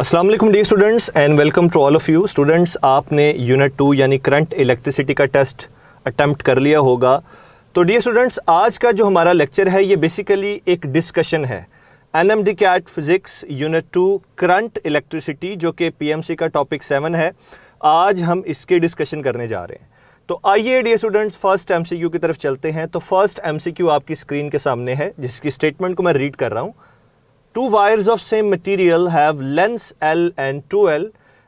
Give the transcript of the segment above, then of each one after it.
अस्सलाम वालेकुम dear students and welcome to all of you students. आपने यूनिट 2 यानी करंट इलेक्ट्रिसिटी का टेस्ट अटेम्प्ट कर लिया होगा। तो डियर स्टूडेंट्स, आज का जो हमारा लेक्चर है ये बेसिकली एक डिस्कशन है NMD CAT physics unit 2 current electricity, जो कि पीएमसी का टॉपिक 7 है। आज हम इसके डिस्कशन करने जा रहे हैं। तो आइए डियर स्टूडेंट्स फर्स्ट एमसीक्यू की तरफ चलते हैं। तो फर्स्ट एमसीक्यू आपकी स्क्रीन के सामने है, जिसकी स्टेटमेंट को मैं रीड कर रहा हूँ। Two wires of same material have lengths L and 2L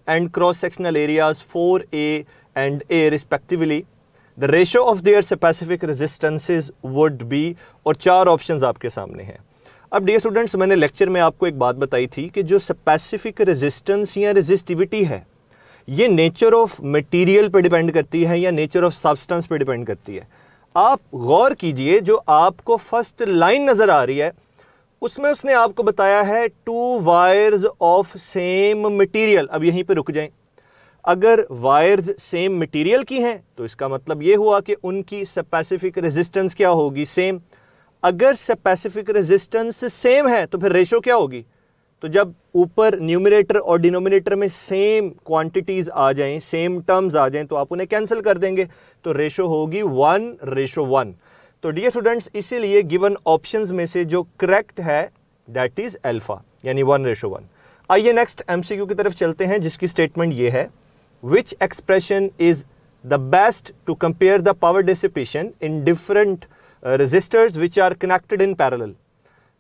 and cross-sectional areas 4A and A respectively. The ratio of their specific resistances would be, और 4 ऑप्शंस आपके सामने हैं। अब डियर स्टूडेंट्स, मैंने लेक्चर में आपको एक बात बताई थी कि जो स्पेसिफिक रेजिस्टेंस या रेजिस्टिविटी है ये नेचर ऑफ मटेरियल पे डिपेंड करती है या नेचर ऑफ सब्सटेंस पे डिपेंड करती है। आप गौर कीजिए, जो आपको फर्स्ट लाइन नजर आ रही है उसमें उसने आपको बताया है 2 वायर्स ऑफ सेम मटेरियल। अब यहीं पे रुक जाएं। अगर वायर्स सेम मटेरियल की हैं तो इसका मतलब ये हुआ कि उनकी स्पेसिफिक रेजिस्टेंस क्या होगी, सेम। अगर स्पेसिफिक रेजिस्टेंस सेम है तो फिर रेशो क्या होगी। तो जब ऊपर न्यूमरेटर और डिनोमिनेटर में सेम क्वांटिटीज आ जाएं, सेम टर्म्स आ जाएं, तो आप उन्हें कैंसिल कर देंगे, तो रेशो होगी 1:1। तो डियर स्टूडेंट्स, इसीलिए गिवन ऑप्शंस में से जो करेक्ट है दैट इज अल्फा, यानी 1:1। आइए नेक्स्ट एमसीक्यू की तरफ चलते हैं, जिसकी स्टेटमेंट ये है, which expression is the best to compare the power dissipation in different resistors which are connected in parallel.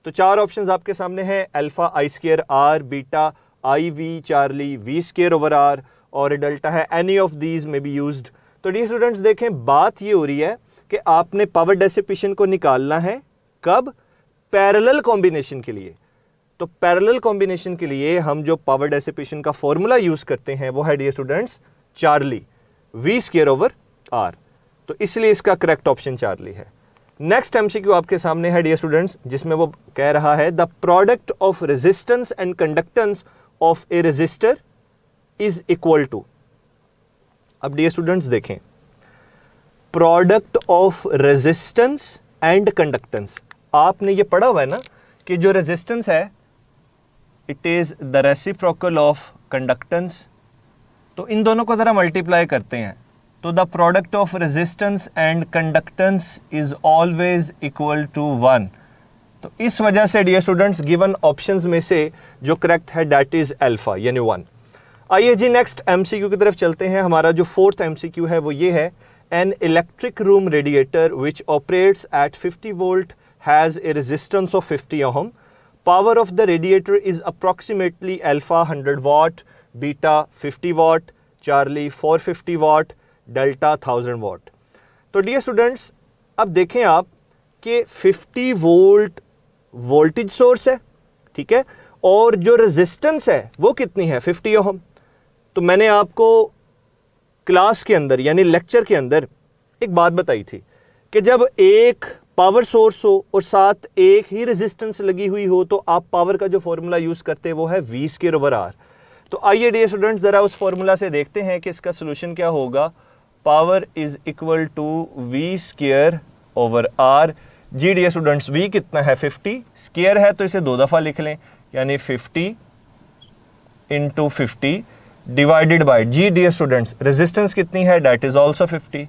तो 4 ऑप्शंस आपके सामने हैं, alpha I square R, beta I V Charlie V square over R, और delta है any of these में be used. तो dear students देखें, बात ये हो रही है कि आपने पावर डेसिपेशन को निकालना है कब, पैरेलल कॉम्बिनेशन के लिए। तो पैरेलल कॉम्बिनेशन के लिए हम जो पावर डेसिपेशन का फॉर्मूला यूज करते हैं वो है dear students Charlie, V square over R. तो इसलिए इसका करेक्ट ऑप्शन चार्ली है। नेक्स्ट एमसीक्यू आपके सामने है डियर स्टूडेंट्स, जिसमें वो कह रहा है the product of resistance and conductance of a resistor is equal to. अब डियर स्टूडेंट्स देखें, product of resistance and conductance, आपने ये पढ़ा हुआ है ना कि जो रेजिस्टेंस है it is the reciprocal of conductance. तो इन दोनों को जरा मल्टीप्लाई करते हैं, तो the product of resistance and conductance is always equal to 1। तो इस वजह से डियर स्टूडेंट्स गिवन ऑप्शंस में से जो करेक्ट है दैट इज अल्फा, यानी 1। आइए जी नेक्स्ट एमसीक्यू की तरफ चलते हैं। हमारा जो फोर्थ एमसीक्यू है वो ये है, an electric room radiator which operates at 50 volt has a resistance of 50 ohm. Power of the radiator is approximately alpha 100 watt, beta 50 watt, charlie 450 watt, delta 1000 watt. तो डियर स्टूडेंट्स, अब देखें आप कि 50 volt voltage source है, ठीक है, और जो रेजिस्टेंस है वो कितनी है, 50 ओम। तो मैंने आपको क्लास के अंदर यानी लेक्चर के अंदर एक बात बताई थी कि जब एक पावर सोर्स हो और साथ एक ही रेजिस्टेंस लगी हुई हो तो आप पावर का जो फॉर्मूला यूज करते हैं वो है वी स्क्वायर ओवर आर। तो आइए डियर स्टूडेंट्स जरा उस फॉर्मूला से देखते हैं कि इसका सोल्यूशन क्या होगा। Power is equal to V square over R. जी डियर स्टूडेंट्स, वी कितना है 50, स्क्वायर है तो इसे 2 दफा लिख लें, यानी 50 इंटू 50 डिवाइडेड बाय, जी डियर स्टूडेंट्स रेजिस्टेंस कितनी है दैट इज आल्सो 50।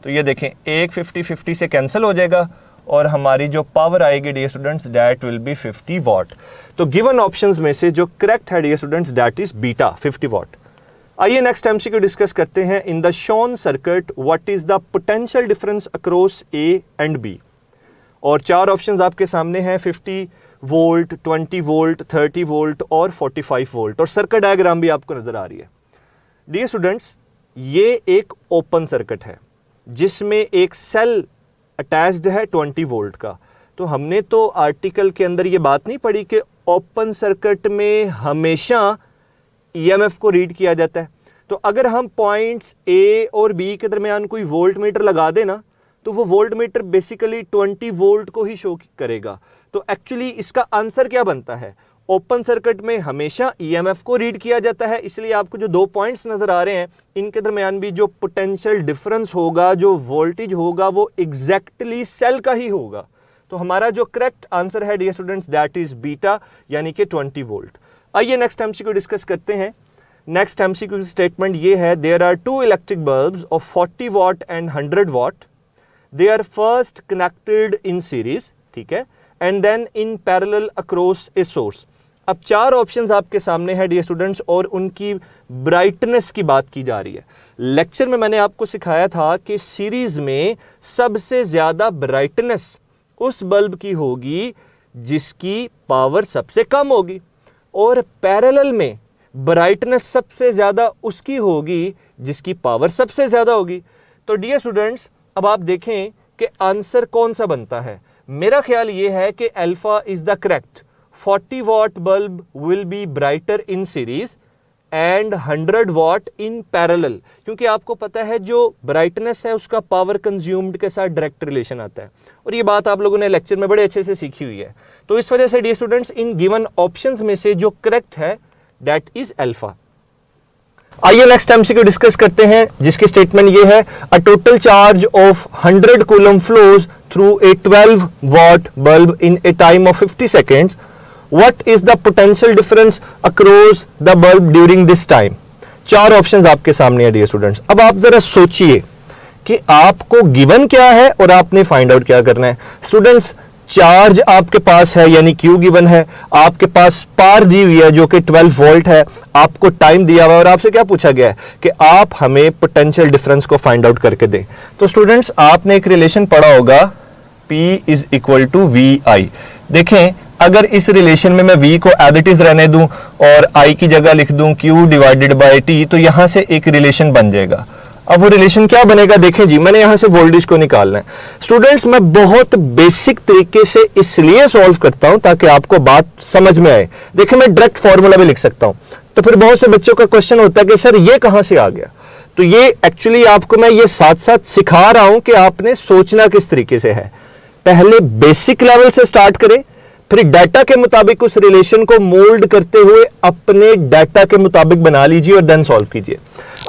तो ये देखें, एक 50 से कैंसिल हो जाएगा और हमारी जो पावर आएगी dear students that will be 50 watt. तो गिवन ऑप्शंस में से जो करेक्ट है dear students that is beta 50 watt. आइए नेक्स्ट एमसीक्यू डिस्कस करते हैं। In the shown circuit what is the potential difference across A and B. और 4 options आपके सामने हैं, 50 वोल्ट, 20 वोल्ट, 30 वोल्ट और 45 वोल्ट, और सर्किट डायग्राम भी आपको नजर आ रही है। डियर स्टूडेंट्स, ये एक ओपन सर्किट है जिसमें एक सेल अटैच्ड है 20 वोल्ट का। तो हमने तो आर्टिकल के अंदर ये बात नहीं पढ़ी कि ओपन सर्किट में हमेशा ईएमएफ को रीड किया जाता है। तो अगर हम पॉइंट्स ए और बी के दरमियान कोई वोल्ट मीटर लगा देना तो वो वोल्ट मीटर बेसिकली 20 वोल्ट को ही शो करेगा। तो एक्चुअली इसका आंसर क्या बनता है, ओपन सर्किट में हमेशा ईएमएफ को रीड किया जाता है, इसलिए आपको जो 2 पॉइंट्स नजर आ रहे हैं इनके दरमियान भी जो पोटेंशियल डिफरेंस होगा, जो वोल्टेज होगा, वो एग्जैक्टली सेल का ही होगा। तो हमारा जो करेक्ट आंसर है dear students that is beta, यानी कि 20 वोल्ट। आइए नेक्स्ट एमसीक्यू डिस्कस करते हैं। नेक्स्ट एमसीक्यू की स्टेटमेंट ये है, there are two electric bulbs of 40 watt and 100 watt, they are first connected in series, ठीक है, and then in parallel across a source. अब 4 ऑप्शंस आपके सामने है डियर स्टूडेंट्स, और उनकी ब्राइटनेस की बात की जा रही है। लेक्चर में मैंने आपको सिखाया था कि सीरीज में सबसे ज्यादा ब्राइटनेस उस बल्ब की होगी जिसकी पावर सबसे कम होगी, और पैरेलल में ब्राइटनेस सबसे ज्यादा उसकी होगी जिसकी पावर सबसे ज्यादा होगी। तो डियर स्टूडेंट्स, अब आप देखें कि आंसर कौन सा बनता है। मेरा ख्याल यह है कि alpha is the correct. 40 watt bulb will be brighter in series and 100 watt in parallel, क्योंकि आपको पता है जो ब्राइटनेस है उसका पावर कंज्यूम्ड के साथ डायरेक्ट रिलेशन आता है, और ये बात आप लोगों ने लेक्चर में बड़े अच्छे से सीखी हुई है। तो इस वजह से डियर स्टूडेंट्स, इन गिवन ऑप्शंस में से जो करेक्ट है दैट इज अल्फा। आइए नेक्स्ट एमसीक्यू डिस्कस करते हैं, जिसकी स्टेटमेंट ये है, a total charge of 100 coulomb flows through a 12 watt bulb in a time of 50 seconds. What is the potential difference across the bulb during this time? 4 options आपके सामने है dear students. अब आप जरा सोचिए कि आपको गिवन क्या है और आपने फाइंड आउट क्या करना है। स्टूडेंट्स, चार्ज आपके पास है यानी Q गिवन है, आपके पास पावर दी हुई है जो कि 12 वोल्ट है, आपको टाइम दिया हुआ है और आपसे क्या पूछा गया है कि आप हमें पोटेंशियल डिफरेंस को फाइंड आउट करके दें। तो स्टूडेंट्स, आपने एक रिलेशन पढ़ा होगा, P is equal to VI। देखें, अगर इस रिलेशन में मैं V को एज इट इज रहने दूं और I की जगह लिख दूं Q डिवाइडेड बाय T, तो यहां से एक रिलेशन बन जाएगा। अब वो रिलेशन क्या बनेगा, देखें जी, मैंने यहां से वोल्टेज को निकालना है। स्टूडेंट्स, मैं बहुत बेसिक तरीके से इसलिए सॉल्व करता हूं ताकि आपको बात समझ में आए। देखिए, मैं डायरेक्ट फॉर्मूला भी लिख सकता हूं, तो फिर बहुत से बच्चों का क्वेश्चन होता है कि सर ये कहां से आ गया। तो ये एक्चुअली आपको मैं ये साथ साथ सिखा रहा हूं कि आपने सोचना किस तरीके से है। पहले बेसिक लेवल से स्टार्ट करें, फिर डाटा के मुताबिक उस रिलेशन को मोल्ड करते हुए अपने डाटा के मुताबिक बना लीजिए और देन सॉल्व कीजिए।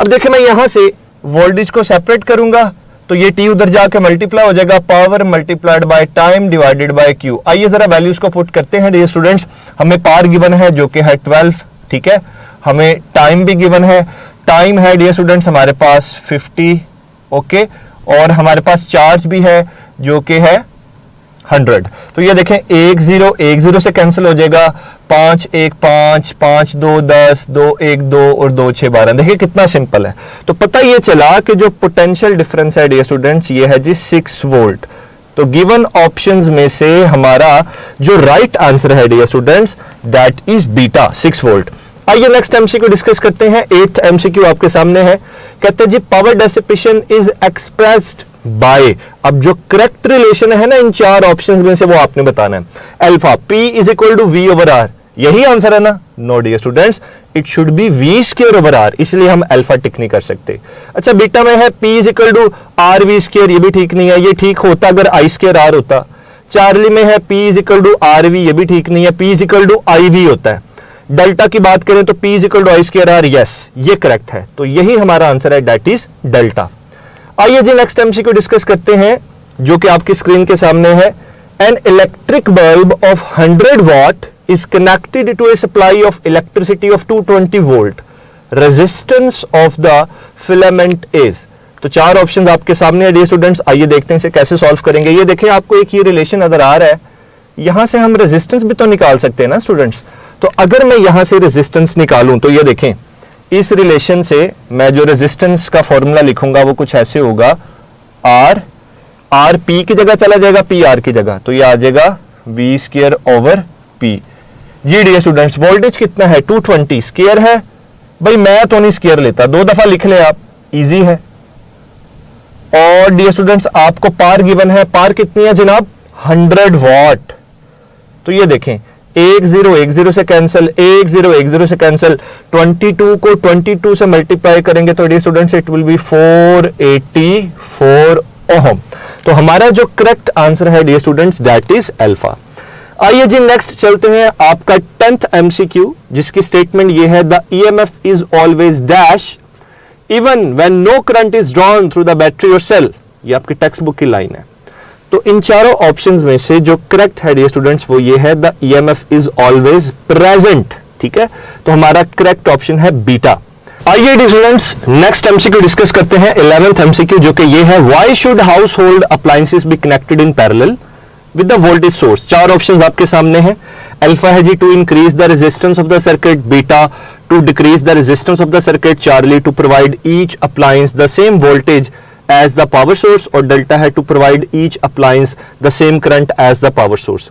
अब देखिए, मैं यहां से वोल्टेज को सेपरेट करूंगा तो ये T उधर जाके मल्टीप्लाई हो जाएगा, power multiplied by time divided by Q। आइए जरा वैल्यूज को पुट करते हैं डियर स्टूडेंट्स। हमें पावर गिवन है जो कि है 12, ठीक है, हमें टाइम भी गिवन है, टाइम है डियर स्टूडेंट्स हमारे पास 50, ओके, और हमारे पास चार्ज भी है जो कि है 100। तो ये देखें, 1 0 1 0 से कैंसिल हो जाएगा, 5 1 5 5 2 10 2 1 2 और 2 6 12। देखिए कितना सिंपल है। तो पता ये चला कि जो पोटेंशियल डिफरेंस है डियर स्टूडेंट्स ये है जी 6 वोल्ट। तो गिवन ऑप्शंस में से हमारा जो राइट आंसर है dear students that is beta 6 volt. आइए नेक्स्ट एमसीक्यू डिस्कस करते हैं। 8th एमसीक्यू आपके सामने है, कहते हैं जी power dissipation is expressed by. अब जो करेक्ट रिलेशन है ना इन 4 ऑप्शंस में से वो आपने बताना है। Alpha P is equal to V over R, यही आंसर है ना? No dear students, it should be V square over R, इसलिए हम अल्फा टिक नहीं कर सकते। अच्छा, बीटा में है P is equal to RV square, ये भी ठीक नहीं है, ये ठीक होता अगर I स्क्वायर R होता। चार्ली में है P is equal to RV, ये भी ठीक नहीं है, P is equal to IV होता है। डेल्टा की बात करें तो P is equal to I square R, yes ये करेक्ट है, तो यही हमारा आंसर है, दैट इज डेल्टा। आइए जी नेक्स्ट एमसीक्यू डिस्कस करते हैं जो कि आपकी स्क्रीन के सामने है। An electric bulb of 100 watt is connected to a supply of electricity of 220 volt, resistance of the filament is. तो 4 ऑप्शंस आपके सामने है डियर स्टूडेंट्स, आइए देखते हैं इसे कैसे सॉल्व करेंगे। ये देखिए आपको एक ये रिलेशन नजर आ रहा है, यहां से हम रेजिस्टेंस भी तो निकाल सकते हैं ना स्टूडेंट्स। तो अगर मैं यहां से रेजिस्टेंस निकालूं तो ये देखें, इस रिलेशन से मैं जो रेजिस्टेंस का फॉर्मूला लिखूंगा वो कुछ ऐसे होगा, आर पी की जगह चला जाएगा, पी आर की जगह, तो ये आ जाएगा वी स्क्वायर ओवर पी। जी डियर स्टूडेंट्स, वोल्टेज कितना है 220, स्क्वायर है भाई, मैं तो नहीं स्क्वायर लेता, 2 दफा लिख ले आप, इजी है। और डियर स्टूडेंट्स आपको पावर गिवन है, पावर कितनी है जनाब 100 वॉट। तो ये देखें 1 0 1 0 से कैंसिल, 1 0 1 0 से कैंसिल, 22 को 22 से मल्टीप्लाई करेंगे तो dear students it will be 484 ohm. तो हमारा जो करेक्ट आंसर है dear students that is alpha. आइए जी नेक्स्ट चलते हैं, आपका 10th एमसीक्यू जिसकी स्टेटमेंट ये है, the EMF is always dash even when no current is drawn through the battery और सेल। ये आपकी टेक्स्ट बुक की लाइन है। तो इन चारों ऑप्शंस में से जो करेक्ट है डियर स्टूडेंट्स वो ये है, the EMF is always present ठीक है, तो हमारा करेक्ट ऑप्शन है बीटा। आइए dear students next MCQ discuss करते हैं, 11th एमसीक्यू, जो कि ये है why should household appliances be connected in parallel with the voltage source. चार ऑप्शंस आपके सामने हैं। अल्फा है जी to increase the resistance of the circuit, beta to decrease the resistance of the circuit, Charlie to provide each appliance the same voltage as the power source, और delta है to provide each appliance the same current as the power source.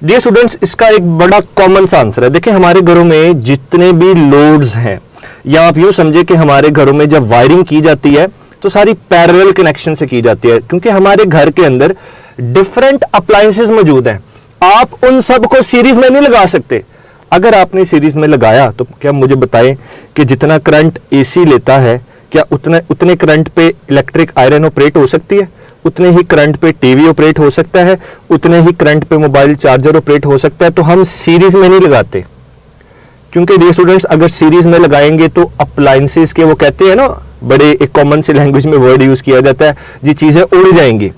Dear students, इसका एक बड़ा common सा answer है। देखिए हमारे घरों में जितने भी लोड्स हैं, या आप यूं समझे कि हमारे घरों में जब वायरिंग की जाती है तो सारी पैरेलल कनेक्शन से की जाती है, क्योंकि हमारे घर के अंदर डिफरेंट अप्लायंसेस मौजूद हैं। आप उन सब को सीरीज में नहीं लगा सकते। अगर आपने सीरीज में लगाया तो क्या मुझे बताएं कि जितना करंट एसी लेता है, क्या उतने करंट पे इलेक्ट्रिक आयरन ऑपरेट हो सकती है? उतने ही करंट पे टीवी ऑपरेट हो सकता है? उतने ही करंट पे मोबाइल चार्जर ऑपरेट हो सकता है? तो हम सीरीज में नहीं लगाते, क्योंकि डियर स्टूडेंट्स अगर सीरीज में लगाएंगे तो अप्लायंसेस के, वो कहते हैं ना, बड़े एक कॉमन सी लैंग्वेज में वर्ड यूज किया जाता है, जी चीजें उड़ जाएंगी।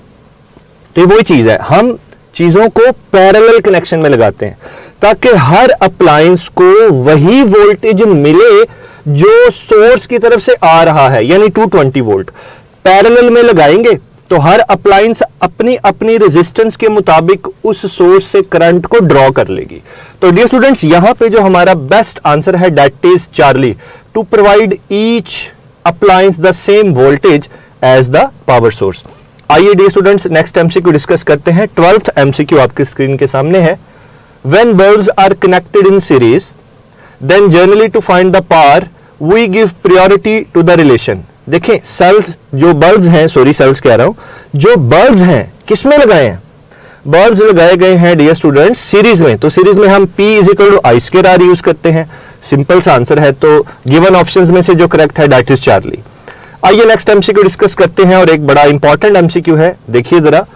तो वही चीज है, हम चीजों को पैरेलल कनेक्शन में लगाते हैं ताकि हर अप्लायंस को वही वोल्टेज मिले जो सोर्स की तरफ से आ रहा है, यानी 220 वोल्ट। पैरेलल में लगाएंगे तो हर अप्लायंस अपनी अपनी रेजिस्टेंस के मुताबिक उस सोर्स से करंट को ड्रॉ कर लेगी। तो डियर स्टूडेंट्स यहां पे जो हमारा बेस्ट आंसर है that is Charlie, to provide each appliance the same voltage as the power source. आइए dear students next MCQ discuss करते हैं। 12th एमसीक्यू आपकी स्क्रीन के सामने है। When bulbs are connected in series then generally to find the power we give priority to the relation. देखें cells जो bulbs हैं, सॉरी सेल्स कह रहा हूं, जो बल्ब्स हैं किसमें लगाए हैं? बल्ब्स लगाए गए हैं डियर स्टूडेंट्स सीरीज में। तो सीरीज में हम P = I² यूज करते हैं। सिंपल सा आंसर है, तो गिवन ऑप्शंस में से जो करेक्ट है दैट इज चार्ली। आइए नेक्स्ट एमसीक्यू डिस्कस करते हैं, और एक बड़ा इंपॉर्टेंट एमसीक्यू है। देखिए जरा,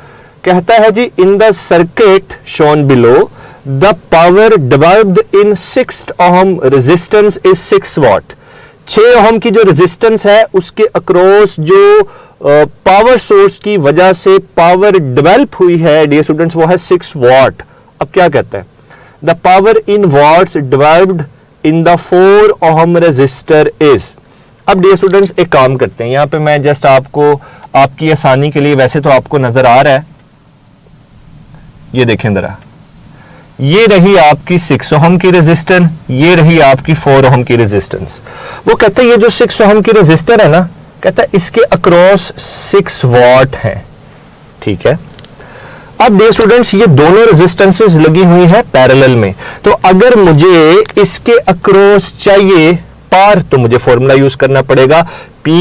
कहता है जी in the circuit shown below the power divide in 6 ohm resistance is 6 watt. 6 ohm की जो रेजिस्टेंस है उसके अक्रॉस जो पावर सोर्स की वजह से पावर डेवलप हुई है डियर स्टूडेंट्स वो है 6 वाट। अब क्या कहता है? The power in watts divide in the 4 ohm resistor is. अब डियर स्टूडेंट्स एक काम करते हैं, यहां पे मैं जस्ट आपको आपकी आसानी के लिए, वैसे तो आपको नजर आ रहा है, ये देखें जरा, ये रही आपकी 6 ओम की रेजिस्टेंस, ये रही आपकी 4 ओम की रेजिस्टेंस। वो कहते हैं ये जो 6 ओम की रेजिस्टर है ना, कहता है इसके अक्रॉस 6 वाट है, ठीक है। अब डियर स्टूडेंट्स ये दोनों रेजिस्टेंसेस लगी हुई है पैरेलल में, तो अगर मुझे इसके अक्रॉस चाहिए पार तो मुझे फॉर्मूला यूज करना पड़ेगा P =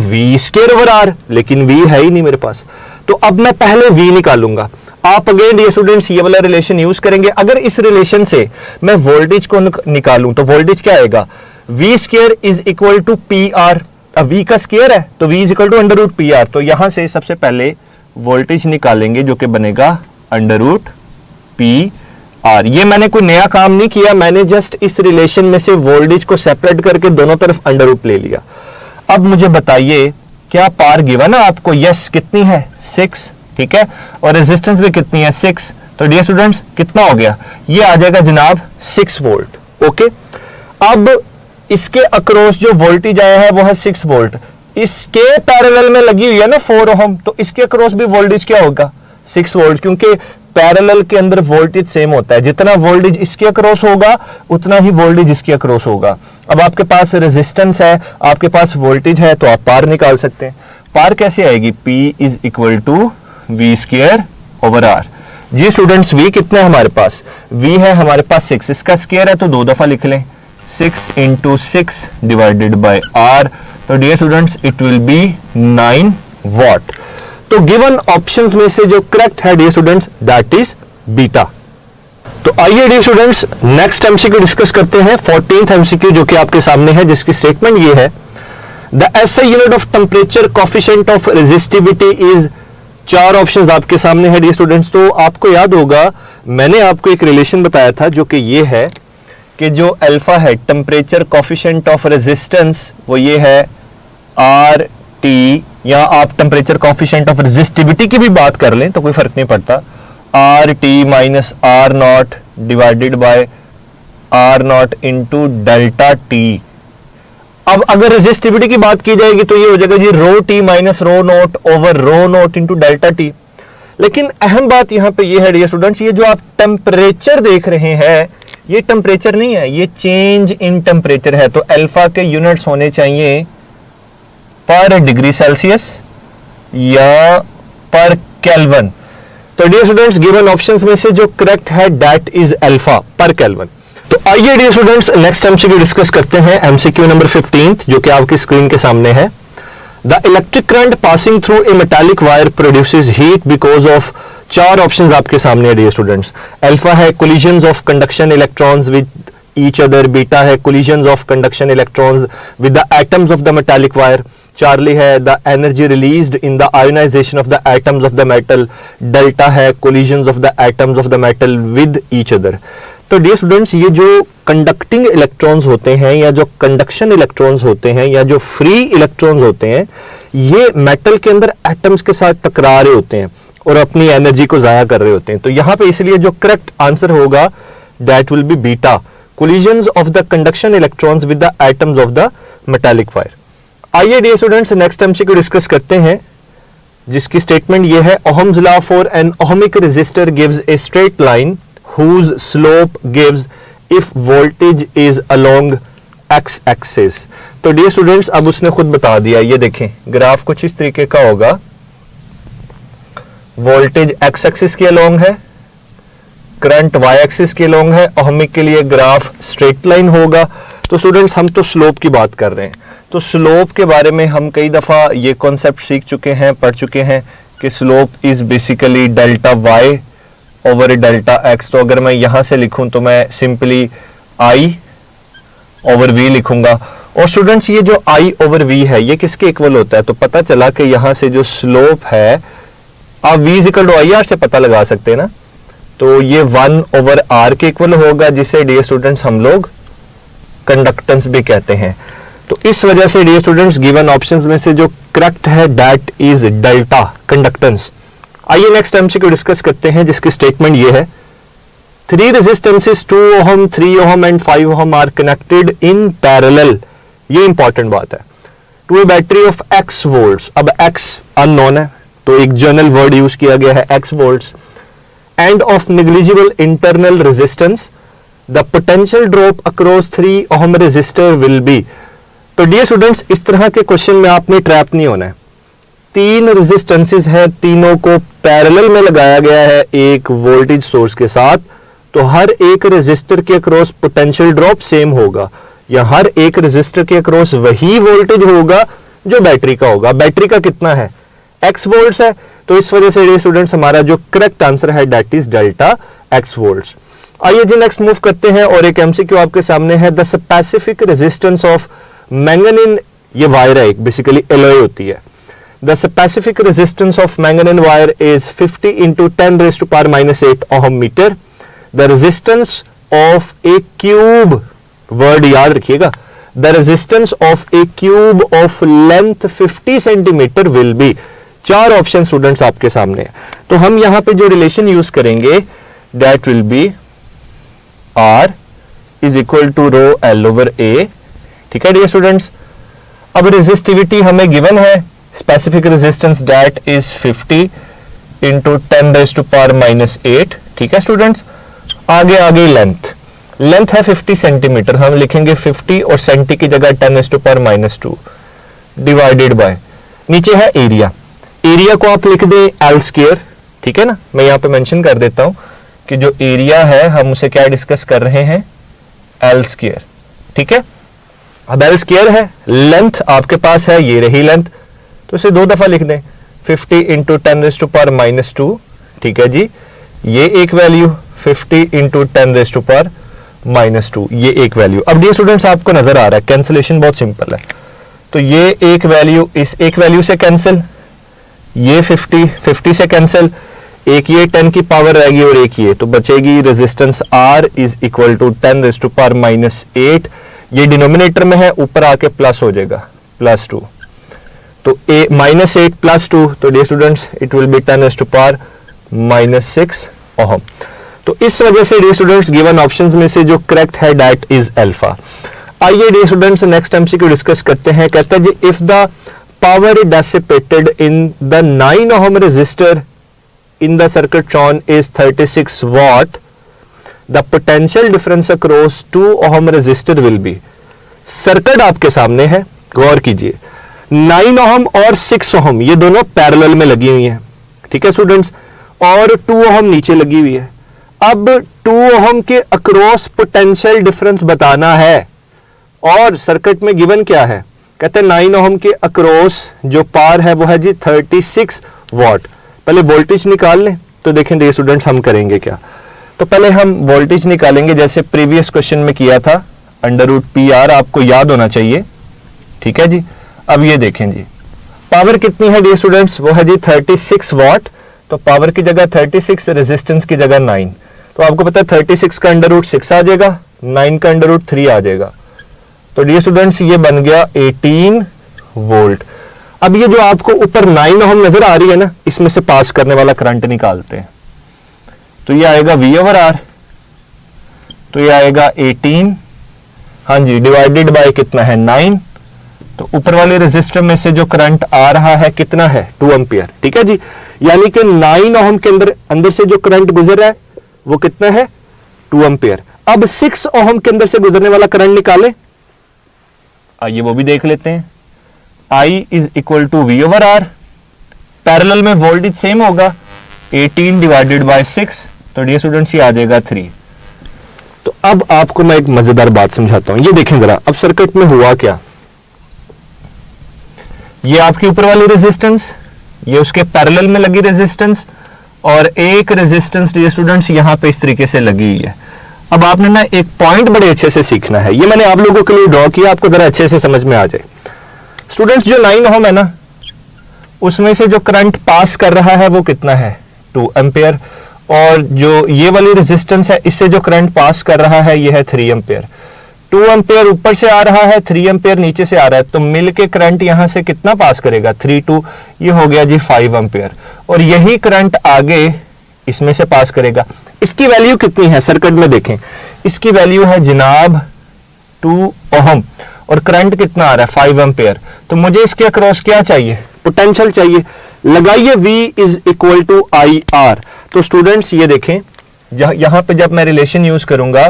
V²/R, लेकिन V है ही नहीं मेरे पास, तो अब मैं पहले V निकालूंगा। आप अगेन डियर स्टूडेंट्स ये वाला रिलेशन यूज करेंगे। अगर इस रिलेशन से मैं वोल्टेज को निकालूं तो वोल्टेज क्या आएगा? V² = PR। अब V का स्क्वायर है तो V = √PR। तो यहां से सबसे पहले वोल्टेज निकालेंगे जो कि बनेगा √PR। ये मैंने कोई नया काम नहीं किया, मैंने जस्ट इस रिलेशन में से वोल्टेज को सेपरेट करके दोनों तरफ √ ले लिया। अब मुझे बताइए क्या पार गिवन है आपको? यस, कितनी है? 6, ठीक है, और रेजिस्टेंस भी कितनी है? 6। तो डियर स्टूडेंट्स कितना हो गया? ये आ जाएगा जनाब 6 वोल्ट। ओके, अब इसके अक्रॉस जो वोल्टेज आया है वो है 6 वोल्ट। इसके पैरेलल में लगी हुई है ना 4 ओम, तो इसके अक्रॉस भी वोल्टेज क्या होगा? 6 वोल्ट, क्योंकि पैरेलल के अंदर वोल्टेज सेम होता है। जितना वोल्टेज इसके अक्रॉस होगा उतना ही वोल्टेज इसके अक्रॉस होगा। अब आपके पास रेजिस्टेंस है, आपके पास वोल्टेज है, तो आप पार निकाल सकते हैं। पार कैसे आएगी? P = V²/R। जी स्टूडेंट्स V कितना है हमारे पास? V है हमारे पास 6, इसका स्क्वायर है तो 2 दफा लिख लें, 6 × 6 / R। तो dear students it will be 9 watt. तो गिवन ऑप्शंस में से जो करेक्ट है dear students that is beta. तो आइए dear students next MCQ discuss करते हैं, 14th एमसीक्यू जो कि आपके सामने है, जिसकी स्टेटमेंट ये है the SI unit of temperature coefficient of resistivity is. 4 options आपके सामने है डियर स्टूडेंट्स। तो आपको याद होगा मैंने आपको एक रिलेशन बताया था जो कि ये है कि जो अल्फा है टेम्परेचर कोफिशिएंट ऑफ रेजिस्टेंस वो ये है RT, या आप टेम्परेचर कोफिशिएंट ऑफ रेजिस्टिविटी की भी बात कर लें तो कोई फर्क नहीं पड़ता, RT - R0 / R naught into delta T. अब अगर रेजिस्टिविटी की बात की जाएगी तो ये हो जाएगा जी rho T minus rho naught over rho naught into delta T. लेकिन अहम बात यहां पे ये है डियर स्टूडेंट्स, ये जो आप टेम्परेचर देख रहे हैं ये टेम्परेचर नहीं है, ये चेंज इन टेम्परेचर है। तो अल्फा के यूनिट्स होने चाहिए पर डिग्री सेल्सियस या पर केल्विन। तो डियर स्टूडेंट्स गिवन ऑप्शंस में से जो करेक्ट है that is alpha per Kelvin. तो आइए dear students next MCQ discuss करते हैं, एमसीक्यू नंबर 15 जो कि आपकी स्क्रीन के सामने है। The electric current passing through a metallic wire produces heat because of, चार ऑप्शंस आपके सामने है डियर स्टूडेंट्स। अल्फा है collisions of conduction electrons with each other, beta है collisions of conduction electrons with the atoms of the metallic wire, Charlie है the energy released in the ionization of the atoms of the metal, delta है collisions of the atoms of the metal with each other. तो dear students ये जो conducting electrons होते हैं या जो conduction electrons होते हैं या जो फ्री इलेक्ट्रॉन्स होते हैं ये मेटल के अंदर एटम्स के साथ टकरा रहे होते हैं और अपनी एनर्जी को जाया कर रहे होते हैं। तो यहां पे इसलिए जो करेक्ट आंसर होगा that will be beta, collisions of the conduction electrons with the atoms of the metallic wire. आइए dear students next MCQ discuss करते हैं जिसकी स्टेटमेंट ये है, Ohm's law for an ohmic resistor gives a straight line whose slope gives if voltage is along x axis। तो dear students अब उसने खुद बता दिया, ये देखें ग्राफ कुछ इस तरीके का होगा, वोल्टेज x एक्सिस के अलोंग है, करंट y एक्सिस के अलोंग है, ओहमिक के लिए ग्राफ स्ट्रेट लाइन होगा। तो स्टूडेंट्स हम तो स्लोप की बात कर रहे हैं, तो स्लोप के बारे में हम कई दफा ये कॉन्सेप्ट सीख चुके हैं, पढ़ चुके हैं कि slope is basically delta y over delta x. तो अगर मैं यहां से लिखूं तो मैं सिंपली आई ओवर वी लिखूंगा। और स्टूडेंट्स ये जो आई ओवर वी है ये किसके इक्वल होता है, तो पता चला कि यहां से जो स्लोप है आप v equal to I R से पता लगा सकते हैं ना, तो ये 1 ओवर आर के इक्वल होगा जिसे डियर स्टूडेंट्स हम लोग कंडक्टेंस भी कहते हैं। तो इस वजह से डियर स्टूडेंट्स गिवन ऑप्शंस में से जो करेक्ट है दैट इज डेल्टा कंडक्टेंस। आइए नेक्स्ट एमसीक्यू डिस्कस करते हैं जिसकी स्टेटमेंट ये है, 3 resistances 2 ohm 3 ohm and 5 ohm are connected in parallel, ये इंपॉर्टेंट बात है, to a battery of x volts. अब x अननोन है तो एक जनरल वर्ड यूज किया गया है x volts, and of negligible internal resistance, the potential drop across 3 ohm resistor will be. तो डियर स्टूडेंट्स इस तरह के क्वेश्चन में आपने ट्रैप नहीं होना है, 3 रेजिस्टेंसेस है, तीनों को पैरेलल में लगाया गया है एक वोल्टेज सोर्स के साथ, तो हर एक रेजिस्टर के अक्रॉस पोटेंशियल ड्रॉप सेम होगा या हर एक रेजिस्टर के अक्रॉस वही वोल्टेज होगा जो बैटरी का होगा। बैटरी का कितना है, x वोल्ट्स है, तो इस वजह से स्टूडेंट्स हमारा जो करेक्ट आंसर है that is delta x volts. आइए जी नेक्स्ट मूव करते हैं और एक एमसीक्यू आपके सामने है, the specific resistance of manganin, ये वायर है एक बेसिकली एलॉय होती है, the specific resistance of manganese wire is 50 into 10 raised to power minus 8 ohm meter। the resistance of a cube, word याद रखिएगा, the resistance of a cube of length 50 centimeter will be। 4 option students आपके सामने है, तो हम यहां पे जो रिलेशन यूज करेंगे that will be R is equal to rho L over A। ठीक है डियर स्टूडेंट्स, अब रेजिस्टिविटी हमें गिवन है, specific resistance that is 50 into 10 raise to power minus 8। ठीक है स्टूडेंट्स, आगे लेंथ है 50 सेंटीमीटर, हम लिखेंगे 50 और सेंटी की जगह 10 raise to power minus 2 divided by, नीचे है एरिया को आप लिख दें एल स्क्वायर। ठीक है ना, मैं यहां पे मेंशन कर देता हूं कि जो एरिया है हम उसे क्या डिस्कस कर रहे हैं, एल स्क्वायर। ठीक है, अब एल स्क्वायर है, लेंथ आपके पास है, ये रही लेंथ, तो इसे 2 दफा लिख दें, 50 into 10 raise to power minus 2। ठीक है जी, ये एक value 50 into 10 raise to power minus 2, ये एक वैल्यू। अब ये स्टूडेंट्स आपको नजर आ रहा है कैंसिलेशन बहुत सिंपल है, तो ये एक वैल्यू इस एक वैल्यू से कैंसिल, ये 50 से कैंसिल, एक ये 10 की पावर रहेगी और एक ये, तो बचेगी resistance R is equal to 10 raise to power minus 8। ये डिनोमिनेटर में है, ऊपर आके प्लस हो जाएगा +2, तो -8 +2, तो dear students it will be 10 raise to power -6 ohm. तो इस वजह से डियर स्टूडेंट्स गिवन ऑप्शंस में से जो करेक्ट है दैट इज अल्फा। आइए dear students next MCQ discuss करते हैं। कहता है जी if the power dissipated in the 9 ohm resistor in the circuit shown is 36 watt, the potential difference across 2 ohm resistor will be। Circuit आपके सामने है, गौर कीजिए, 9 ohm और 6 ohm ये दोनों पैरेलल में लगी हुई हैं, ठीक है स्टूडेंट्स, और 2 ohm नीचे लगी हुई है। अब 2 ohm के अक्रॉस पोटेंशियल डिफरेंस बताना है और सर्किट में गिवन क्या है, कहते हैं 9 ओम के अक्रॉस जो पार है वो है जी 36 वॉट। पहले वोल्टेज निकाल लें तो देखें डियर स्टूडेंट्स हम करेंगे क्या। तो पहले हम वोल्टेज निकालेंगे जैसे प्रीवियस क्वेश्चन में किया था, √PR आपको याद होना चाहिए, ठीक है जी। अब ये देखें जी पावर कितनी है डियर स्टूडेंट्स, वो है जी 36 वॉट। तो पावर की जगह 36, रेजिस्टेंस की जगह 9। तो आपको पता है 36 का √6 आ जाएगा, 9 का √3 आ जाएगा। तो डियर स्टूडेंट्स ये बन गया 18 वोल्ट। अब ये जो आपको ऊपर 9 ओम नजर आ रही है ना, इसमें से पास करने वाला करंट निकालते हैं। तो ये आएगा V/R, तो ये आएगा 18, हाँ जी, डिवाइडेड बाय कितना है 9। तो ऊपर वाले रेजिस्टर में से जो करंट आ रहा है कितना है 2 एम्पियर, ठीक है जी। यानी कि 9 ओम के अंदर से जो करंट गुजर रहा है वो कितना है 2 एम्पियर। अब 6 ओम के अंदर से गुजरने वाला करंट निकाले, आइए वो भी देख लेते हैं। I = V/R, पैरेलल में वोल्टेज सेम होगा, 18 डिवाइडेड बाय 6, तो डियर स्टूडेंट्स ये आ जाएगा 3। तो अब आपको मैं एक मजेदार बात समझाता हूं, ये देखें जरा, अब सर्किट में हुआ क्या, ये आपके ऊपर वाली रेजिस्टेंस, ये उसके पैरेलल में लगी रेजिस्टेंस, और एक रेजिस्टेंस डियर स्टूडेंट्स यहां पे इस तरीके से लगी हुई है। अब आपने ना एक पॉइंट बड़े अच्छे से सीखना है, ये मैंने आप लोगों के लिए ड्रॉ किया, आपको जरा अच्छे से समझ में आ जाए। स्टूडेंट्स जो 9 ओम है ना, उसमें से जो करंट पास कर रहा है वो कितना है 2 एम्पियर, और जो ये वाली रेजिस्टेंस है इससे जो करंट पास कर रहा है ये है 3 एम्पियर। 2 एम्पियर ऊपर से आ रहा है, 3 एम्पियर नीचे से आ रहा है, तो मिलके करंट यहां से कितना पास करेगा 3 2, ये हो गया जी 5 एम्पियर, और यही करंट आगे इसमें से पास करेगा। इसकी वैल्यू कितनी है सर्किट में देखें, इसकी वैल्यू है जनाब 2 ओम, और करंट कितना आ रहा है 5 एम्पियर। तो मुझे इसके अक्रॉस क्या चाहिए, पोटेंशियल चाहिए। लगाइए V = IR। तो स्टूडेंट्स ये देखें, यहां पे जब मैं रिलेशन यूज करूंगा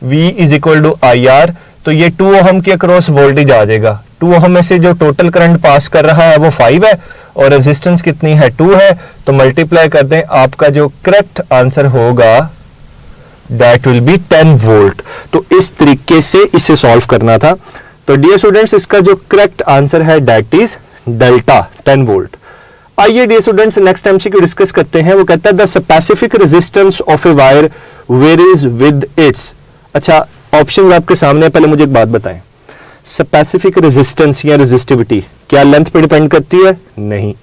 V = IR, तो ये 2 ओम के अक्रॉस वोल्टेज आ जाएगा। 2 ओम में से जो टोटल करंट पास कर रहा है वो 5 है, और रेजिस्टेंस कितनी है 2 है, तो मल्टीप्लाई कर दें, आपका जो करेक्ट आंसर होगा दैट विल बी 10 वोल्ट। तो इस तरीके से इसे सॉल्व करना था। तो डियर स्टूडेंट्स इसका जो करेक्ट आंसर है दैट इज डेल्टा 10 वोल्ट। आइए dear students next MCQ discuss करते हैं। वो कहता है the specific resistance of a wire varies with its. अच्छा ऑप्शन आपके सामने, पहले मुझे एक बात बताएं, स्पेसिफिक रेजिस्टेंस या रेजिस्टिविटी क्या लेंथ पे डिपेंड करती है? नहीं।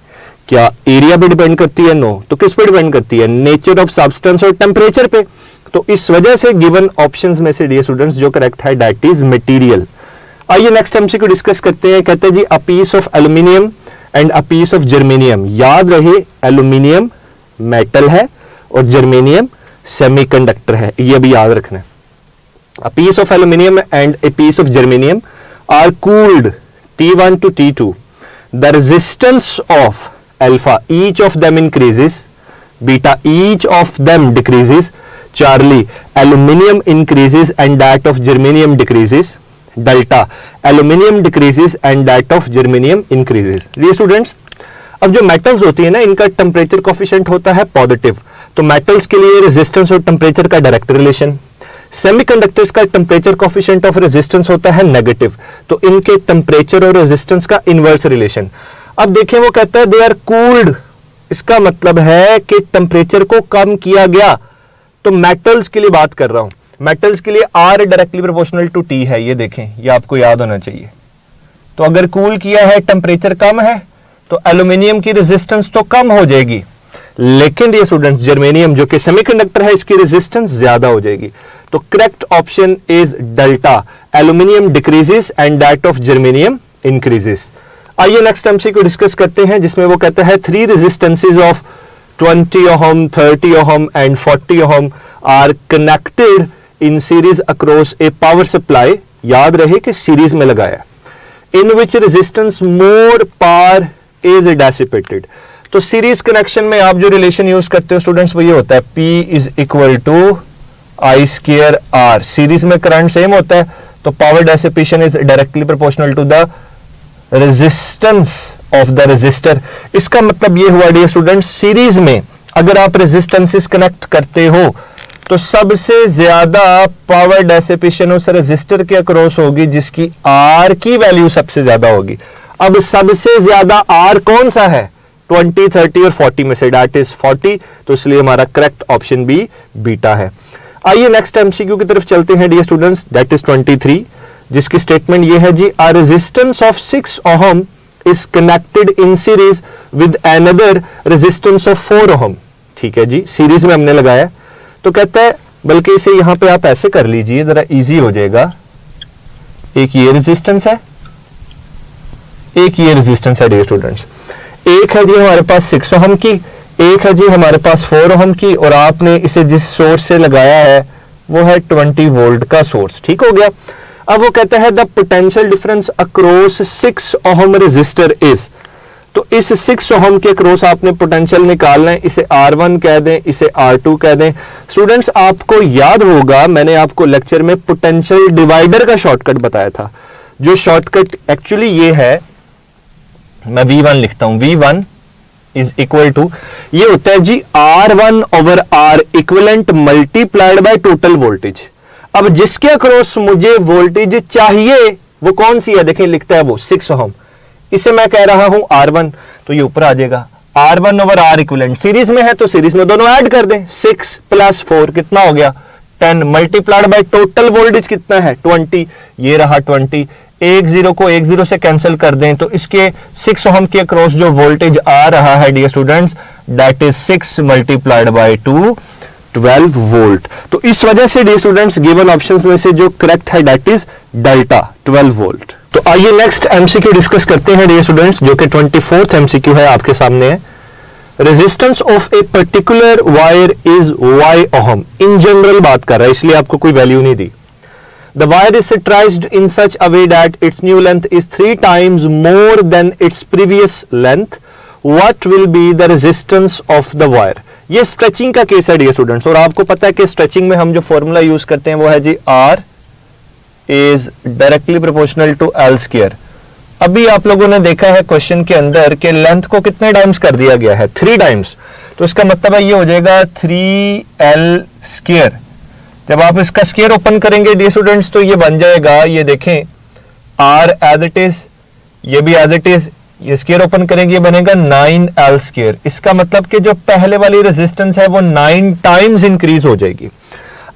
क्या एरिया पे डिपेंड करती है? नो। तो किस पे डिपेंड करती है? नेचर ऑफ सब्सटेंस और टेम्परेचर पे। तो इस वजह से गिवन ऑप्शंस में से डियर स्टूडेंट्स जो करेक्ट है दैट इज मटेरियल। आइए नेक्स्ट एमसीक्यू डिस्कस करते हैं। कहते हैं जी a piece of aluminium and a piece of germanium. याद रहे एल्यूमिनियम मेटल है और जर्मेनियम सेमीकंडक्टर है, ये भी याद रखना है। A piece of aluminum and a piece of germanium are cooled T1 to T2. The resistance of alpha each of them increases, beta each of them decreases, Charlie aluminium increases and that of germanium decreases, delta aluminium decreases and that of germanium increases. Dear students, अब जो metals होती है ना इनका temperature coefficient होता है positive, तो metals के लिए रेजिस्टेंस और टेम्परेचर का डायरेक्ट रिलेशन। सेमीकंडक्टर्स का टेम्परेचर कोफिशिएंट ऑफ रेजिस्टेंस होता है नेगेटिव, तो इनके टेम्परेचर और रेजिस्टेंस का इनवर्स रिलेशन। अब देखें वो कहता है दे आर कूल्ड, इसका मतलब है कि टेम्परेचर को कम किया गया। तो मेटल्स के लिए बात कर रहा हूं, मेटल्स के लिए R directly proportional to T है, ये देखें, ये आपको याद होना चाहिए। तो अगर कूल किया है टेम्परेचर कम है तो एल्यूमिनियम की रेजिस्टेंस तो कम हो जाएगी, लेकिन ये स्टूडेंट्स जर्मेनियम जो कि सेमीकंडक्टर है इसकी रेजिस्टेंस ज्यादा हो जाएगी। तो correct option is delta, aluminium decreases and that of germanium increases. आइए नेक्स्ट एमसीक्यू डिस्कस करते हैं जिसमें वो कहता है 3 resistances of 20 ohm, 30 ohm and 40 ohm are connected in series across a power supply, याद रहे कि सीरीज में लगाया, in which resistance more power is dissipated. तो सीरीज कनेक्शन में आप जो रिलेशन यूज करते हो स्टूडेंट्स वो ये होता है P is equal to I square R. Series में करंट सेम होता है तो power dissipation is directly proportional to the resistance of the resistor. इसका मतलब ये हुआ डियर स्टूडेंट्स, सीरीज में अगर आप रेजिस्टेंसेस कनेक्ट करते हो तो सबसे ज्यादा पावर डेसिपेशन उस रेजिस्टर के अक्रॉस होगी जिसकी आर की वैल्यू सबसे ज्यादा होगी. अब सबसे ज्यादा आर कौन सा है? 20, 30 और 40 में से, डेट इज 40. तो इसलिए हमारा करेक्ट ऑप्शन बी बीटा है. आइए नेक्स्ट एमसीक्यू की तरफ चलते हैं डियर स्टूडेंट्स, दैट इज 23, जिसकी स्टेटमेंट ये है जी, a resistance of 6 ohm is connected in series with another resistance of 4 ohm. ठीक है जी, सीरीज में हमने लगाया तो कहता है, बल्कि इसे यहां पे आप ऐसे कर लीजिए जरा इजी हो जाएगा. एक ये रेजिस्टेंस है, एक ये रेजिस्टेंस है डियर स्टूडेंट्स. एक है जी हमारे पास 6 ओहम की, एक है जी हमारे पास 4 ओहम की, और आपने इसे जिस सोर्स से लगाया है वो है 20 वोल्ट का सोर्स. ठीक हो गया. अब वो कहता है the potential difference across 6 ohm resistor is. तो इस 6 ओहम के अक्रॉस आपने पोटेंशियल निकालना है. इसे R1 कह दें, इसे R2 कह दें. स्टूडेंट्स आपको याद होगा मैंने आपको लेक्चर में पोटेंशियल डिवाइडर का शॉर्टकट बताया था. जो शॉर्टकट एक्चुअली ये है, मैं V1 लिखता हूं, V1 इज इक्वल टू, ये होता है जी R1 over R equivalent multiplied by total voltage. अब जिसके अक्रॉस मुझे वोल्टेज चाहिए वो कौन सी है, देखिए लिखता है वो 6 ओहम. इसे मैं कह रहा हूं R1, तो ये ऊपर आ जाएगा R1 over R equivalent. Series में है तो सीरीज में दोनों ऐड कर दें. 6 + 4 कितना हो गया 10, मल्टीप्लाइड बाय टोटल वोल्टेज कितना है 20, ये रहा 20. एक जीरो को एक जीरो से कैंसिल कर दें तो इसके 6 ओहम के अक्रॉस जो वोल्टेज आ रहा है dear students, that is 6 multiplied by 2, 12 volt. तो इस वजह से डियर स्टूडेंट्स गिवन ऑप्शंस में से जो करेक्ट है दैट इज डेल्टा 12 वोल्ट. तो आइए नेक्स्ट एमसीक्यू डिस्कस करते हैं डियर स्टूडेंट्स, जो कि 24th एमसीक्यू है, आपके सामने है. Resistance of a particular wire is Y ohm. In general बात कर रहा है इसलिए आपको कोई वैल्यू नहीं दी. The wire is traced in such a way that its new length is 3 times more than its previous length. What will be the resistance of the wire? ये stretching का केस है डियर स्टूडेंट्स, और आपको पता है कि stretching में हम जो फॉर्मूला यूज करते हैं वो है जी R is directly proportional to L square. अभी आप लोगों ने देखा है क्वेश्चन के अंदर कि लेंथ को कितने टाइम्स कर दिया गया है, 3 टाइम्स. तो इसका मतलब है ये हो जाएगा 3L स्क्वायर. जब आप इसका स्क्वायर ओपन करेंगे डियर स्टूडेंट्स तो ये बन जाएगा, ये देखें R एज इट इज, ये भी एज इट इज, ये स्क्वायर ओपन करेंगे ये बनेगा 9L स्क्वायर. इसका मतलब कि जो पहले वाली रेजिस्टेंस है वो 9 टाइम्स इंक्रीज हो जाएगी.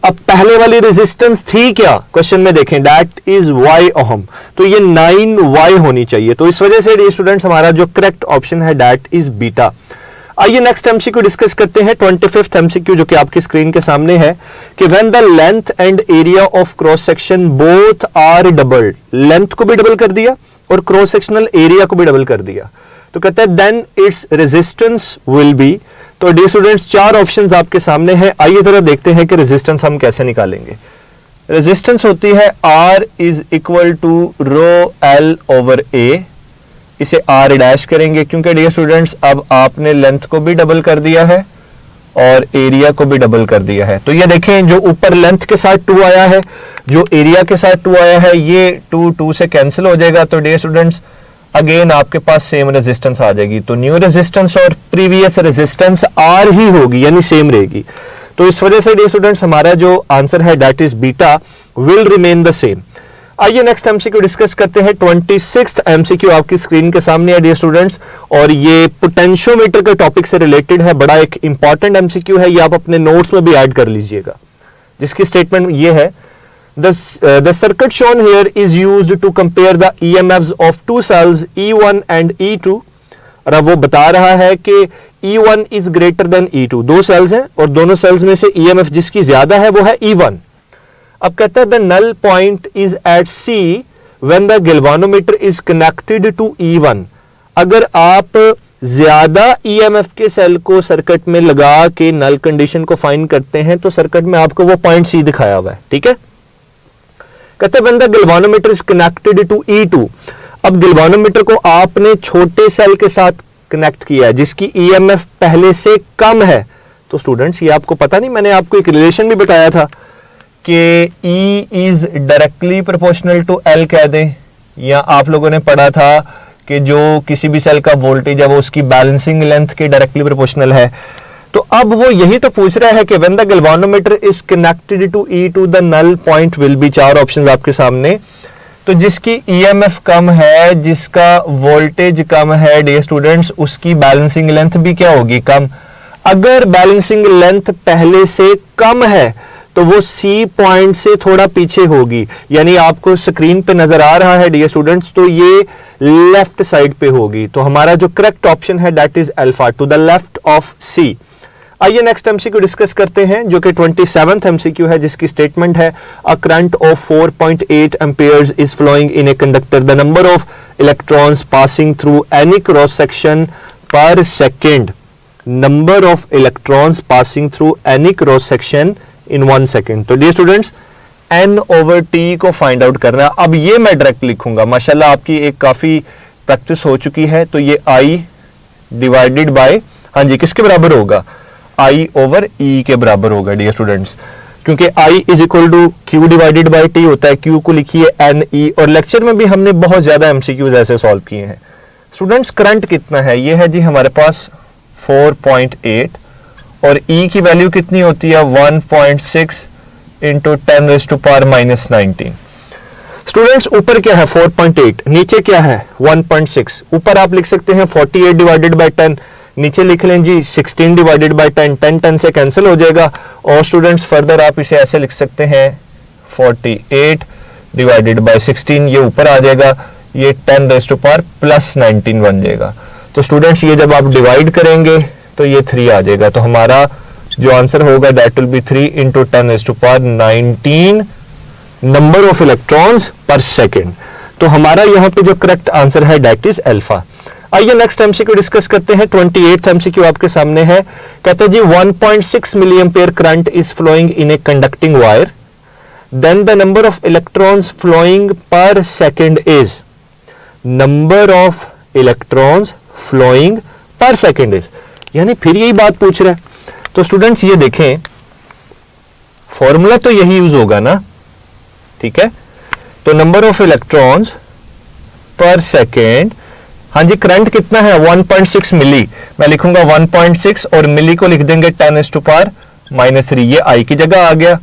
अब पहले वाली रेजिस्टेंस थी क्या, क्वेश्चन में देखें, दैट इज Y ओहम. तो ये 9Y होनी चाहिए. तो इस वजह से डियर स्टूडेंट्स हमारा जो करेक्ट ऑप्शन है दैट इज बीटा. आइए नेक्स्ट एमसीक्यू डिस्कस करते हैं, 25th एमसीक्यू, जो कि आपकी स्क्रीन के सामने है, कि when the length and area of cross section both are doubled. Length को भी डबल कर दिया और क्रॉस सेक्शनल एरिया को भी डबल कर दिया, तो कहता है then its resistance will be. तो डियर स्टूडेंट्स 4 ऑप्शंस आपके सामने हैं. आइए जरा देखते हैं कि रेजिस्टेंस हम कैसे निकालेंगे. रेजिस्टेंस होती है R is equal to rho L over A. इसे R डैश करेंगे क्योंकि डियर स्टूडेंट्स अब आपने लेंथ को भी डबल कर दिया है और एरिया को भी डबल कर दिया है. तो ये देखें, जो ऊपर लेंथ के साथ 2 आया है, जो एरिया के साथ 2 आया है, ये 2 से कैंसिल हो जाएगा. तो डियर स्टूडेंट्स अगेन आपके पास सेम रेजिस्टेंस आ जाएगी. तो न्यू रेजिस्टेंस और प्रीवियस रेजिस्टेंस R ही होगी, यानी सेम रहेगी. तो इस वजह से डियर स्टूडेंट्स हमारा जो आंसर है that is beta will remain the same. आइए नेक्स्ट एमसीक्यू डिस्कस करते हैं, 26th एमसीक्यू आपकी स्क्रीन के सामने है डियर स्टूडेंट्स, और ये पोटेंशियोमीटर के टॉपिक से रिलेटेड है. बड़ा एक इंपॉर्टेंट एमसीक्यू है, ये आप अपने नोट्स में भी ऐड कर लीजिएगा, जिसकी स्टेटमेंट ये है, the circuit shown here is used to compare the EMFs of 2 cells E1 and E2. और अब वो बता रहा है कि E1 is greater than E2. 2 sales हैं और दोनों सेल्स में से ईएमएफ जिसकी ज्यादा है वो है E1. अब कहता है the null point is at C when the galvanometer is connected to E1. अगर आप ज्यादा ईएमएफ के सेल को सर्किट में लगा के नल कंडीशन को फाइंड करते हैं तो सर्किट में आपको वो पॉइंट सी दिखाया हुआ है, ठीक है। कहते हैं when the galvanometer is connected to E2, अब गैल्वेनोमीटर को आपने छोटे सेल के साथ कनेक्ट किया है जिसकी ईएमएफ पहले से कम है। तो स्टूडेंट्स ये आपको पता नहीं, मैंने आपको एक रिलेशन भी बताया था कि E is directly proportional to L कह दें, या आप लोगों ने पढ़ा था कि जो किसी भी सेल का वोल्टेज है वो उसकी बैलेंसिंग लेंथ के डायरेक्टली प्रोपोर्शनल है। तो अब वो यही तो पूछ रहा है कि when the galvanometer is connected to E2 the null point will be, चार ऑप्शंस आपके सामने। तो जिसकी ईएमएफ कम है, जिसका वोल्टेज कम है डियर स्टूडेंट्स, उसकी बैलेंसिंग लेंथ भी क्या होगी, कम। अगर बैलेंसिंग लेंथ पहले से कम है तो वो सी पॉइंट से थोड़ा पीछे होगी, यानी आपको स्क्रीन पे नजर आ रहा है डियर स्टूडेंट्स, तो ये लेफ्ट साइड पे होगी। तो हमारा जो करेक्ट ऑप्शन है that is alpha, to the left of C. आइए नेक्स्ट एमसीक्यू डिस्कस करते हैं जो कि 27th एमसीक्यू है, जिसकी स्टेटमेंट है a current of 4.8 amperes is flowing in a conductor, the number of electrons passing through any cross section per second, number of electrons passing through any cross section in 1 second. तो dear students N/T को find out करना है। अब ये मैं direct लिखूंगा, माशाल्लाह आपकी एक काफी प्रैक्टिस हो चुकी है, तो ये I डिवाइडेड बाय, हाँ जी किसके बराबर होगा, I/E के बराबर होगा डियर स्टूडेंट्स, क्योंकि I is equal to Q divided by T होता है, Q को लिखिए NE, और लेक्चर में भी हमने बहुत ज्यादा MCQs ऐसे सॉल्व किए हैं। स्टूडेंट्स करंट कितना है, ये है जी हमारे पास 4.8 और E की वैल्यू कितनी होती है 1.6 इंटू 10⁻⁻19। स्टूडेंट्स ऊपर क्या है 4.8, नीचे क्या है 1.6, ऊपर आप लिख सकते हैं 48 डिवाइडेड बाय 10, नीचे लिख लें जी 16 डिवाइडेड बाय 10, 10 से कैंसिल हो जाएगा, और स्टूडेंट्स फर्दर आप इसे ऐसे लिख सकते हैं 48 डिवाइडेड बाय 16, ये ऊपर आ जाएगा, ये 10⁻+19 बन जाएगा। तो स्टूडेंट्स ये जब आप डिवाइड करेंगे तो ये 3 आ जाएगा, तो हमारा जो आंसर होगा that will be 3 into 10⁻19 number of electrons per second. तो हमारा यहाँ पे जो करेक्ट आंसर है दैट इज अल्फा। आइए नेक्स्ट एमसीक्यू डिस्कस करते हैं। 28th एमसीक्यू आपके सामने है, कहते हैं जी 1.6 milli ampere current is flowing in a conducting wire, then the number of electrons flowing per second is, number of electrons flowing per second is, यानी फिर यही बात पूछ रहा है। तो स्टूडेंट्स ये देखें फॉर्मूला तो यही यूज होगा ना, ठीक है। तो number of electrons per second, हाँ जी करंट कितना है 1.6 मिली, मैं लिखूंगा 1.6 और मिली को लिख देंगे 10⁻⁻3, ये आई की जगह आ गया।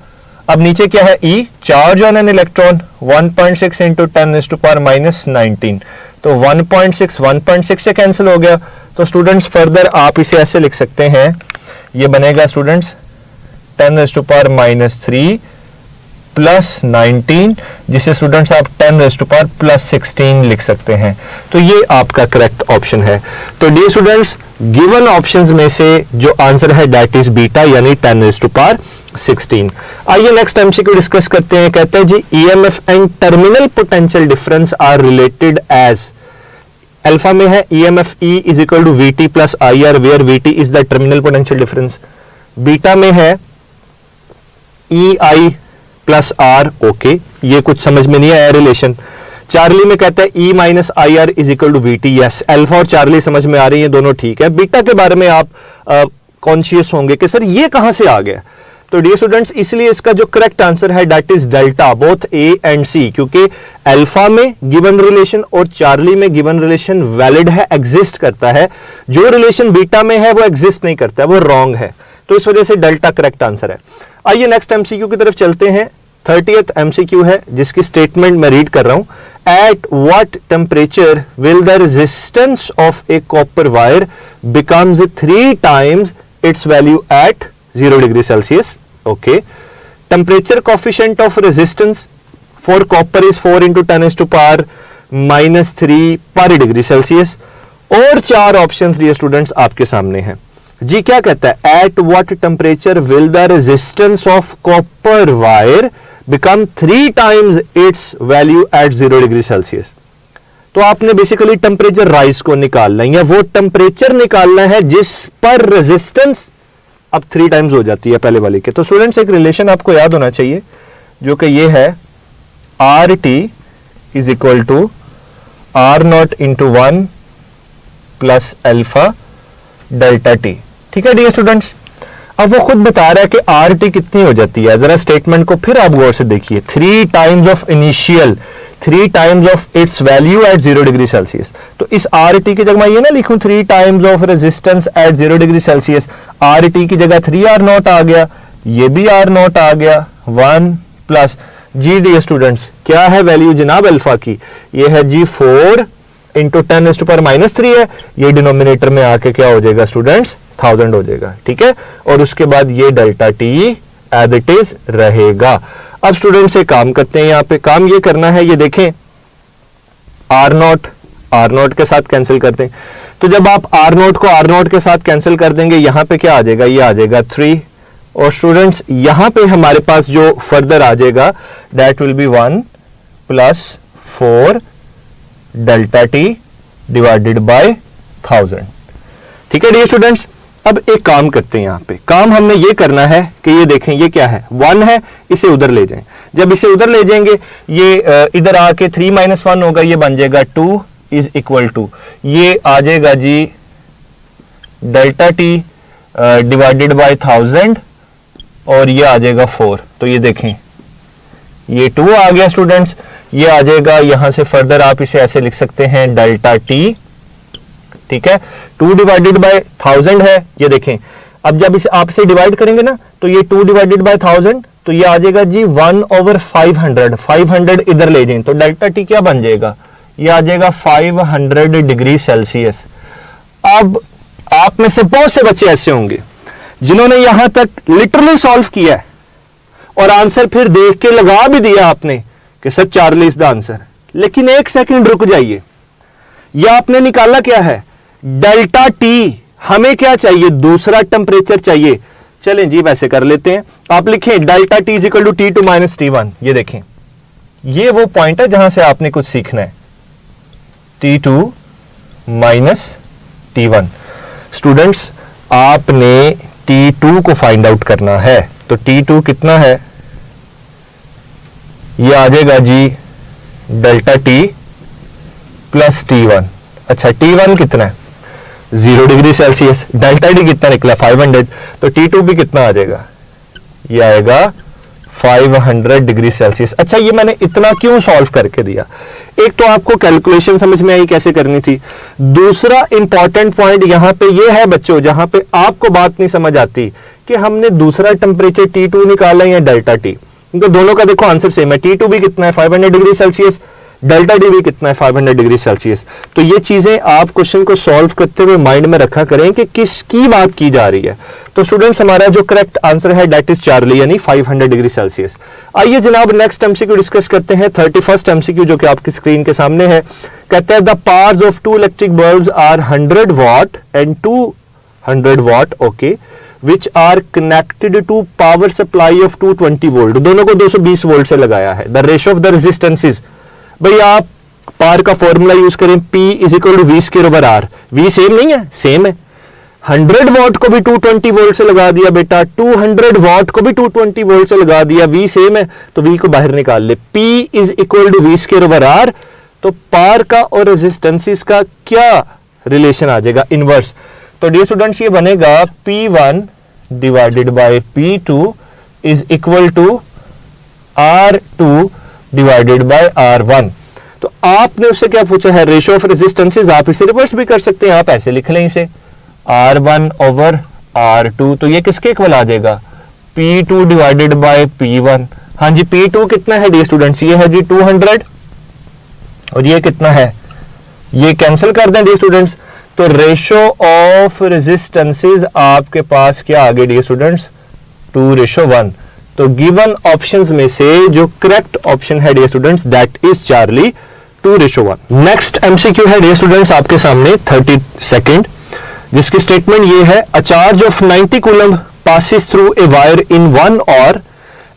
अब नीचे क्या है E, charge on an electron, 1.6 into 10⁻⁻19, तो 1.6 से कैंसिल हो गया। तो स्टूडेंट्स फर्दर आप इसे ऐसे लिख सकते हैं, ये बनेगा स्टूडेंट्स 10⁻³ प्लस 19, जिसे स्टूडेंट्स आप 10⁻+16 लिख सकते हैं। तो ये आपका करेक्ट ऑप्शन है। तो डियर स्टूडेंट्स गिवन ऑप्शंस में से जो आंसर है दैट इज बीटा, यानी 10⁻16। आइए नेक्स्ट एमसीक्यू डिस्कस करते हैं। कहते हैं जी EMF and terminal potential difference are related as, alpha में है EMF E is equal to VT plus IR, where VT is the terminal potential difference. Beta में है EI प्लस R, ओके ये कुछ समझ में नहीं आया रिलेशन। चार्ली में कहता है E minus IR is equal to VT, yes alpha और चार्ली समझ में आ रही है, दोनों ठीक है। बीटा के बारे में आप कॉन्शियस होंगे कि सर ये कहां से आ गया, तो डियर स्टूडेंट्स इसलिए इसका जो करेक्ट आंसर है that is delta, both A and C, क्योंकि अल्फा में गिवन रिलेशन और चार्ली में गिवन रिलेशन वैलिड है, एग्जिस्ट करता है। जो रिलेशन बीटा में है वो एग्जिस्ट नहीं करता है, वो रॉन्ग है, तो इस वजह से डेल्टा करेक्ट आंसर है। आइए नेक्स्ट एमसीक्यू की तरफ चलते हैं। 30th एमसीक्यू है जिसकी स्टेटमेंट मैं रीड कर रहा हूं, at what temperature will the resistance of a copper wire becomes 3 times its value at 0 degree Celsius. Okay, temperature coefficient of resistance for copper is 4 into 10⁻⁻³ per degree Celsius, और 4 options dear students आपके सामने हैं जी। क्या कहता है, at what temperature will the resistance of copper wire become 3 times its value at 0 degree Celsius. तो आपने basically temperature rise को निकालना है, या वो टेम्परेचर निकालना है जिस पर रेजिस्टेंस अब 3 टाइम्स हो जाती है पहले वाले के। तो स्टूडेंट्स एक रिलेशन आपको याद होना चाहिए जो कि ये है R T is equal to R naught into 1 plus alpha delta T. ठीक है डियर स्टूडेंट्स, अब वो खुद बता रहा है कि आर टी कितनी हो जाती है। जरा स्टेटमेंट को फिर आप गौर से देखिए, 3 times of initial, 3 times of its value at 0 degree Celsius. तो इस आर टी की जगह मैं ये ना लिखूं 3 times of resistance at 0 degree Celsius, R T की जगह 3 आर नॉट आ गया, ये भी आर नॉट आ गया, 1 प्लस जी डियर स्टूडेंट्स क्या है वैल्यू जनाब अल्फा की, ये है जी 4 इंटू 10⁻³ है, ये डिनोमिनेटर में आके क्या हो जाएगा स्टूडेंट्स 1000 हो जाएगा। ठीक है, और उसके बाद ये delta T as it is रहेगा। अब स्टूडेंट्स से काम करते हैं, यहां पे काम ये करना है, ये देखें आर नॉट के साथ कैंसिल करते हैं। तो जब आप आर नॉट को आर नॉट के साथ कैंसिल कर देंगे, यहां पे क्या आ जाएगा, ये आ जाएगा 3, और स्टूडेंट्स यहां पे हमारे पास जो फर्दर आ जाएगा that will B 1 plus 4 delta T divided by 1000। ठीक है डियर स्टूडेंट्स, अब एक काम करते हैं, यहां पे काम हमने ये करना है कि ये देखें ये क्या है 1 है, इसे उधर ले जाएं। जब इसे उधर ले जाएंगे ये इधर आके 3 - 1 होगा, ये बन जाएगा 2 इज इक्वल टू, ये आ जाएगा जी डेल्टा टी डिवाइडेड बाय 1000 और ये आ जाएगा 4। तो ये देखें ये 2 आ गया स्टूडेंट्स, ये आ जाएगा यहां से फर्दर आप इसे ऐसे लिख सकते हैं डेल्टा टी। ठीक है, 2 डिवाइडेड बाय 1000 है, ये देखें अब जब इसे आप इसे डिवाइड करेंगे ना तो ये 2 डिवाइडेड बाय 1000 तो ये आ जाएगा जी 1/500, 500 इधर ले जाएं तो डेल्टा टी क्या बन जाएगा, ये आ जाएगा 500 डिग्री सेल्सियस। अब आप में से बहुत से बच्चे ऐसे होंगे जिन्होंने यहां तक लिटरली सॉल्व किया है और आंसर फिर देख के लगा भी दिया आपने कि सर 40 इज द आंसर, लेकिन 1 सेकंड रुक जाइए, यह आपने निकाला क्या है डेल्टा टी, हमें क्या चाहिए दूसरा टेम्परेचर चाहिए। चलें जी वैसे कर लेते हैं, आप लिखें delta T is equal to T2 - T1। ये देखें ये वो पॉइंट है जहां से आपने कुछ सीखना है, T2 - T1। स्टूडेंट्स आपने T2 को फाइंड आउट करना है, तो T2 कितना है, ये आ जाएगा जी डेल्टा टी प्लस T1। अच्छा T1 कितना है 0 डिग्री सेल्सियस, डेल्टा टी कितना निकला 500, तो T2 भी कितना आ जाएगा, ये आएगा 500 डिग्री सेल्सियस। अच्छा ये मैंने इतना क्यों सॉल्व करके दिया, एक तो आपको कैलकुलेशन समझ में आई कैसे करनी थी, दूसरा इंपॉर्टेंट पॉइंट यहां पे ये है बच्चों जहां पे आपको बात नहीं समझ आती कि हमने दूसरा टेम्परेचर T2 निकाला या डेल्टा टी, तो दोनों का देखो आंसर सेम है, T2 भी कितना है 500 डिग्री सेल्सियस, डेल्टा टी भी कितना है 500 डिग्री सेल्सियस। तो ये चीजें आप क्वेश्चन को सॉल्व करते हुए माइंड में रखा करें कि किसकी बात की जा रही है। तो स्टूडेंट्स हमारा जो करेक्ट आंसर है दैट इज चार्ली यानी 500 डिग्री सेल्सियस। आइए जनाब नेक्स्ट एमसीक्यू डिस्कस करते हैं, 31st एमसीक्यू जो कि आपकी स्क्रीन के सामने है। कहता है the powers of 2 electric bulbs are 100 watt and 200 watt okay which are connected to power supply of 220 volt, दोनों को 220 वोल्ट से लगाया है। The ratio of the resistances, भाई आप पावर का फॉर्मूला यूज करें P is equal to V²/R, V same नहीं है, सेम है। 100 वाट को भी 220 वोल्ट से लगा दिया बेटा, 200 वाट को भी 220 वोल्ट से लगा दिया, V सेम है तो V को बाहर निकाल ले, P is equal to V²/R। तो पावर का और रेजिस्टेंसेस का क्या रिलेशन आ जाएगा, इनवर्स। तो डियर स्टूडेंट्स ये बनेगा P1 divided by P2 is equal to R2 divided by R1। तो आपने उससे क्या पूछा है रेशियो ऑफ रेजिस्टेंसेस, आप इसे रिवर्स भी कर सकते हैं, आप ऐसे लिख लें इसे R1/R2, तो ये किसके इक्वल आ जाएगा P2 डिवाइडेड बाय P1। हाँ जी P2 कितना है डियर स्टूडेंट्स, ये है जी 200 और ये कितना है, ये कैंसिल कर दें डियर स्टूडेंट्स, तो रेशियो ऑफ रेजिस्टेंसेस आपके पास क्या आ गए डियर स्टूडेंट्स 2:1। तो गिवन ऑप्शंस में से जो करेक्ट ऑप्शन है dear students that is Charlie 2:1। Next MCQ है डियर स्टूडेंट्स आपके सामने 32nd, जिसकी स्टेटमेंट ये है a charge of 90 coulomb passes through a wire in 1 hour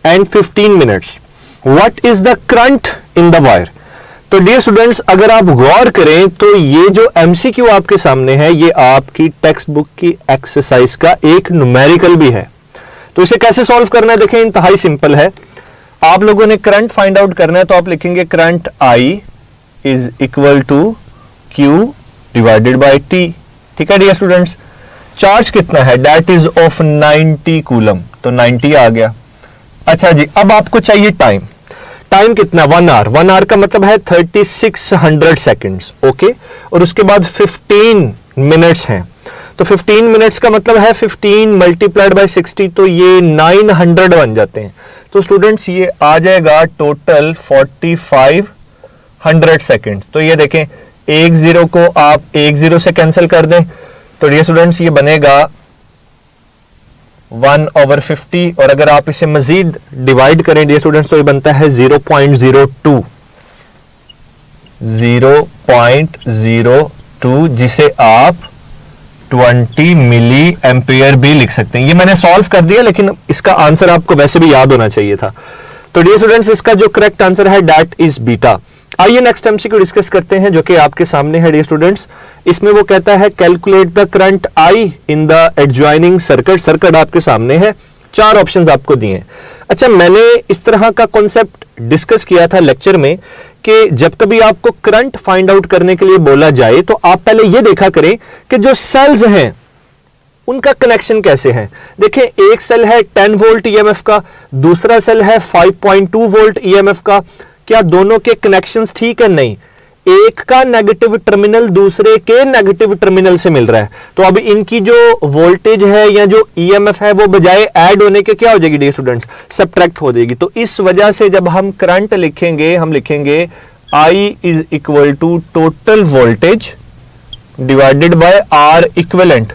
and 15 minutes. What is the current in the wire? तो dear students, अगर आप गौर करें तो ये जो एमसीक्यू आपके सामने है, ये आपकी टेक्स्ट बुक की एक्सरसाइज का एक न्यूमेरिकल भी है। तो इसे कैसे सॉल्व करना है, देखें, इंतहाई सिंपल है। आप लोगों ने करंट फाइंड आउट करना है, तो आप लिखेंगे current I is equal to Q divided by T. ठीक है डियर स्टूडेंट्स। चार्ज कितना है, दैट इज ऑफ 90 कूलम, तो 90 आ गया। अच्छा जी, अब आपको चाहिए टाइम। टाइम कितना, 1 आवर। 1 आवर का मतलब है 3600 सेकेंड्स, ओके। और उसके बाद 15 मिनट्स हैं, तो 15 मिनट्स का मतलब है 15 मल्टीप्लाइड बाय 60, तो ये 900 बन जाते हैं। तो स्टूडेंट्स ये आ जाएगा टोटल 4500 सेकेंड्स। तो ये देखें, एक जीरो को आप एक जीरो से कैंसिल कर दें, तो डियर स्टूडेंट्स ये बनेगा 1/50, और अगर आप इसे मजीद डिवाइड करें डियर स्टूडेंट्स तो ये बनता है 0.02, 0.02, जिसे आप 20 मिली एम्पियर भी लिख सकते हैं। ये मैंने सॉल्व कर दिया, लेकिन इसका आंसर आपको वैसे भी याद होना चाहिए था। तो डियर स्टूडेंट्स, इसका जो करेक्ट आंसर है दैट इज बीटा। आइए नेक्स्ट एमसीक्यू डिस्कस करते हैं, जो कि आपके सामने है डियर स्टूडेंट्स। इसमें वो कहता है calculate the current I in the adjoining circuit. Circuit आपके सामने है, 4 ऑप्शंस आपको दिए हैं। अच्छा, मैंने इस तरह का कॉन्सेप्ट डिस्कस किया था लेक्चर में कि जब कभी आपको करंट फाइंड आउट करने के लिए बोला जाए तो आप पहले ये देखा करें कि जो सेल्स हैं उनका कनेक्शन कैसे है। देखें, एक सेल है 10 वोल्ट ईएमएफ का, दूसरा सेल है 5.2 वोल्ट ईएमएफ का। क्या दोनों के कनेक्शंस ठीक है? नहीं। एक का नेगेटिव टर्मिनल दूसरे के नेगेटिव टर्मिनल से मिल रहा है, तो अब इनकी जो वोल्टेज है या जो ईएमएफ है वो बजाय ऐड होने के क्या हो जाएगी डियर स्टूडेंट्स, सब्ट्रैक्ट हो जाएगी। तो इस वजह से जब हम करंट लिखेंगे, हम लिखेंगे I is equal to total voltage divided by R equivalent.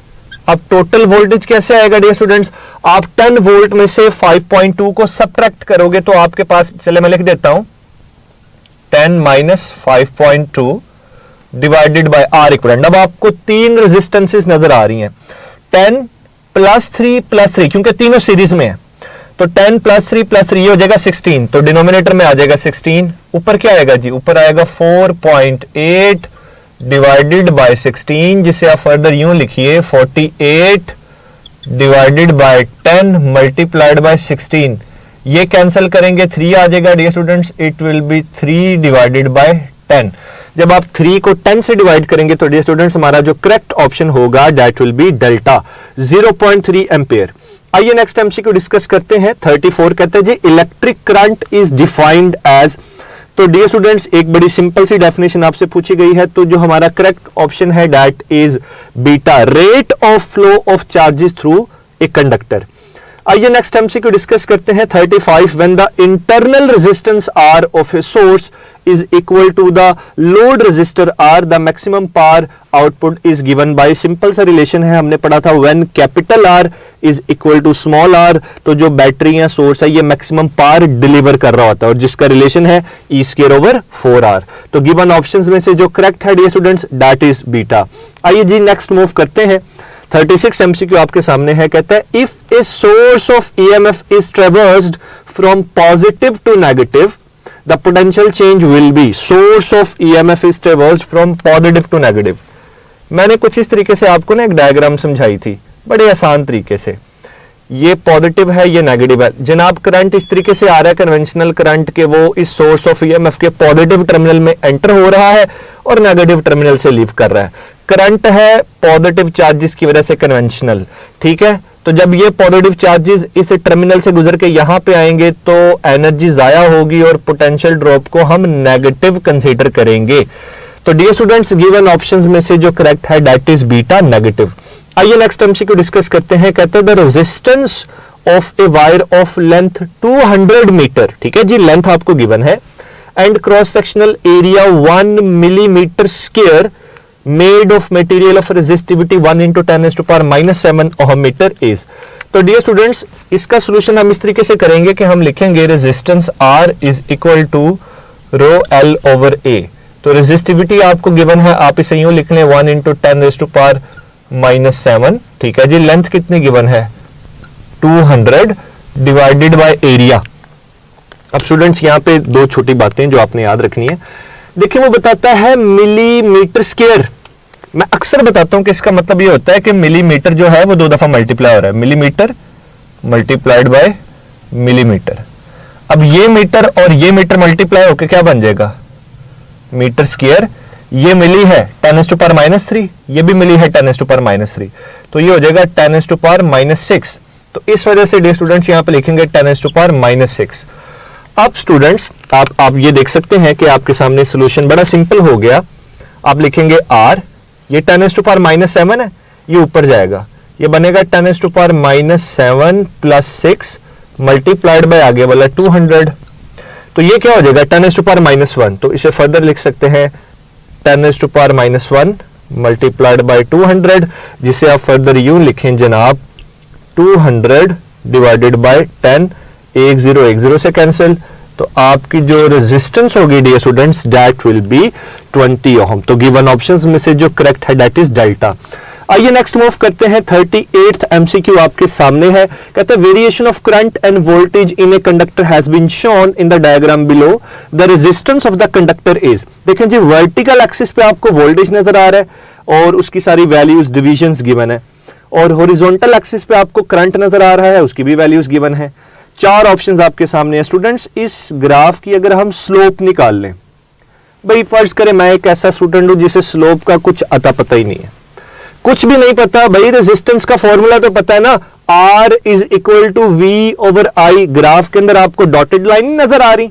अब टोटल वोल्टेज कैसे आएगा डियर स्टूडेंट्स, आप 10 वोल्ट में से 5.2 को सब्ट्रैक्ट करोगे तो आपके पास, चले मैं लिख देता हूं, 10 minus 5.2 divided by R equivalent. अब आपको 3 रेजिस्टेंसेस नजर आ रही हैं, 10 प्लस 3 प्लस 3, क्योंकि तीनों सीरीज में है, तो 10 प्लस 3 प्लस 3 हो जाएगा 16, तो डिनोमिनेटर में आ जाएगा 16। ऊपर क्या आएगा जी, ऊपर आएगा 4.8 डिवाइडेड बाय 16, जिसे आप फर्दर यूं लिखिए 48 डिवाइडेड बाय 10 मल्टीप्लाइड बाय 16। ये कैंसिल करेंगे, 3 आ जाएगा dear students, it will be 3 divided by 10। जब आप 3 को 10 से डिवाइड करेंगे तो डियर स्टूडेंट्स हमारा जो करेक्ट ऑप्शन होगा that will be delta, 0.3 ampere. आइए नेक्स्ट एमसीक्यू डिस्कस करते हैं। 34 कहते हैं जी electric current is defined as. तो डियर स्टूडेंट्स, एक बड़ी सिंपल सी डेफिनेशन आपसे पूछी गई है, तो जो हमारा करेक्ट ऑप्शन है that is beta, rate of flow of charges through a conductor. आइए नेक्स्ट एमसीक्यू डिस्कस करते हैं। 35 when the internal resistance R of a source is equal to the load resistor R, the maximum power output is given by, simple सा relation है, हमने पढ़ा था when capital R is equal to small r, तो जो battery या source है ये मैक्सिमम पावर डिलीवर कर रहा होता है, और जिसका रिलेशन है E स्क्वायर ओवर 4R। तो गिवन ऑप्शंस में से जो करेक्ट है dear students that is beta. आइए जी नेक्स्ट मूव करते हैं। 36 एमसीक्यू आपके सामने है, कहता है if a source of EMF is traversed from positive to negative, the potential change will be, source of EMF is traversed from positive to negative। मैंने कुछ इस तरीके से आपको ना एक डायग्राम समझाई थी, बड़े आसान तरीके से। ये पॉजिटिव है, ये नेगेटिव है। जनाब करंट इस तरीके से आ रहा है कन्वेंशनल करंट के, वो इस सोर्स ऑफ ईएमएफ के पॉजिटिव टर्मिनल में एंटर हो रहा है और नेगेटिव टर्मिनल से लीव कर रहा है। करंट है पॉजिटिव चार्जेस की वजह से कन्वेंशनल, ठीक है। तो जब ये पॉजिटिव चार्जेस इस टर्मिनल से गुजर के यहां पे आएंगे तो एनर्जी जाया होगी और पोटेंशियल ड्रॉप को हम नेगेटिव कंसीडर करेंगे। तो डियर स्टूडेंट्स, गिवन ऑप्शंस में से जो करेक्ट है दैट इज बीटा, नेगेटिव। आइए नेक्स्ट एमसीक्यू डिस्कस करते हैं। कहते हैं the resistance of a wire of length 200 meter, ठीक है जी, लेंथ आपको गिवन है, and cross sectional area 1 millimeter square made of material of resistivity 1 into 10⁻⁻7 ohm meter is। तो डियर स्टूडेंट्स, इसका सॉल्यूशन हम इस तरीके से करेंगे कि हम लिखेंगे resistance R is equal to rho L over A। तो रेजिस्टिविटी आपको गिवन है, आप इसे यूं लिख लें 1 into 10⁻⁻7, ठीक है जी। लेंथ कितनी गिवन है 200 डिवाइडेड बाय एरिया। अब स्टूडेंट्स यहाँ पे दो छोटी बातें जो आपने याद रखनी है। देखिए वो बताता है मिलीमीटर स्क्वायर। मैं अक्सर बताता हूं कि इसका मतलब ये होता है कि मिलीमीटर जो है वो 2 दफा मल्टीप्लाई हो रहा है, मिलीमीटर मल्टीप्लाइड बाय मिलीमीटर। अब ये मीटर और ये मीटर मल्टीप्लाई होकर क्या बन जाएगा, मीटर स्क्वायर। ये मिली है 10⁻⁻3, ये भी मिली है 10⁻⁻3, तो ये हो जाएगा 10⁻⁻6। तो इस वजह से डियर स्टूडेंट्स यहां पे लिखेंगे 10⁻⁻6। अब स्टूडेंट्स आप ये देख सकते हैं कि आपके सामने सॉल्यूशन बड़ा सिंपल हो गया। आप लिखेंगे r, ये 10⁻⁻7 है, ये ऊपर जाएगा, ये बनेगा 10⁻⁻7 प्लस 6 मल्टीप्लाइड बाय आगे वाला 200। तो ये क्या हो जाएगा 10⁻⁻1। तो इसे फर्दर लिख सकते हैं 10⁻⁻1 मल्टीप्लाइड बाय 200, जिसे आप फर्दर यूं लिखें जनाब 200 डिवाइडेड बाय 10, 1 0 से कैंसिल। तो आपकी जो रेजिस्टेंस होगी dear students that will be 20 ohm. तो गिवन ऑप्शंस में से जो करेक्ट है दैट इज डेल्टा। आइए नेक्स्ट मूव करते हैं। 38th एमसीक्यू आपके सामने है। कहते हैं variation of current and voltage in a conductor has been shown in the diagram below, the resistance of the conductor is. देखें जी वर्टिकल एक्सिस पे आपको वोल्टेज नजर आ रहा है और उसकी सारी वैल्यूज डिविजन्स गिवन है, और हॉरिजॉन्टल एक्सिस पे आपको करंट नजर आ रहा है, उसकी भी वैल्यूज गिवन है। 4 ऑप्शंस आपके सामने है। स्टूडेंट्स इस ग्राफ की अगर हम स्लोप निकाल लें, भाई फर्ज करें मैं एक ऐसा स्टूडेंट हूं जिसे स्लोप का कुछ अता पता ही नहीं है, कुछ भी नहीं पता, भाई रेजिस्टेंस का फॉर्मूला तो पता है ना, R is equal to V over I। Graph के अंदर आपको डॉटेड लाइन नजर आ रही,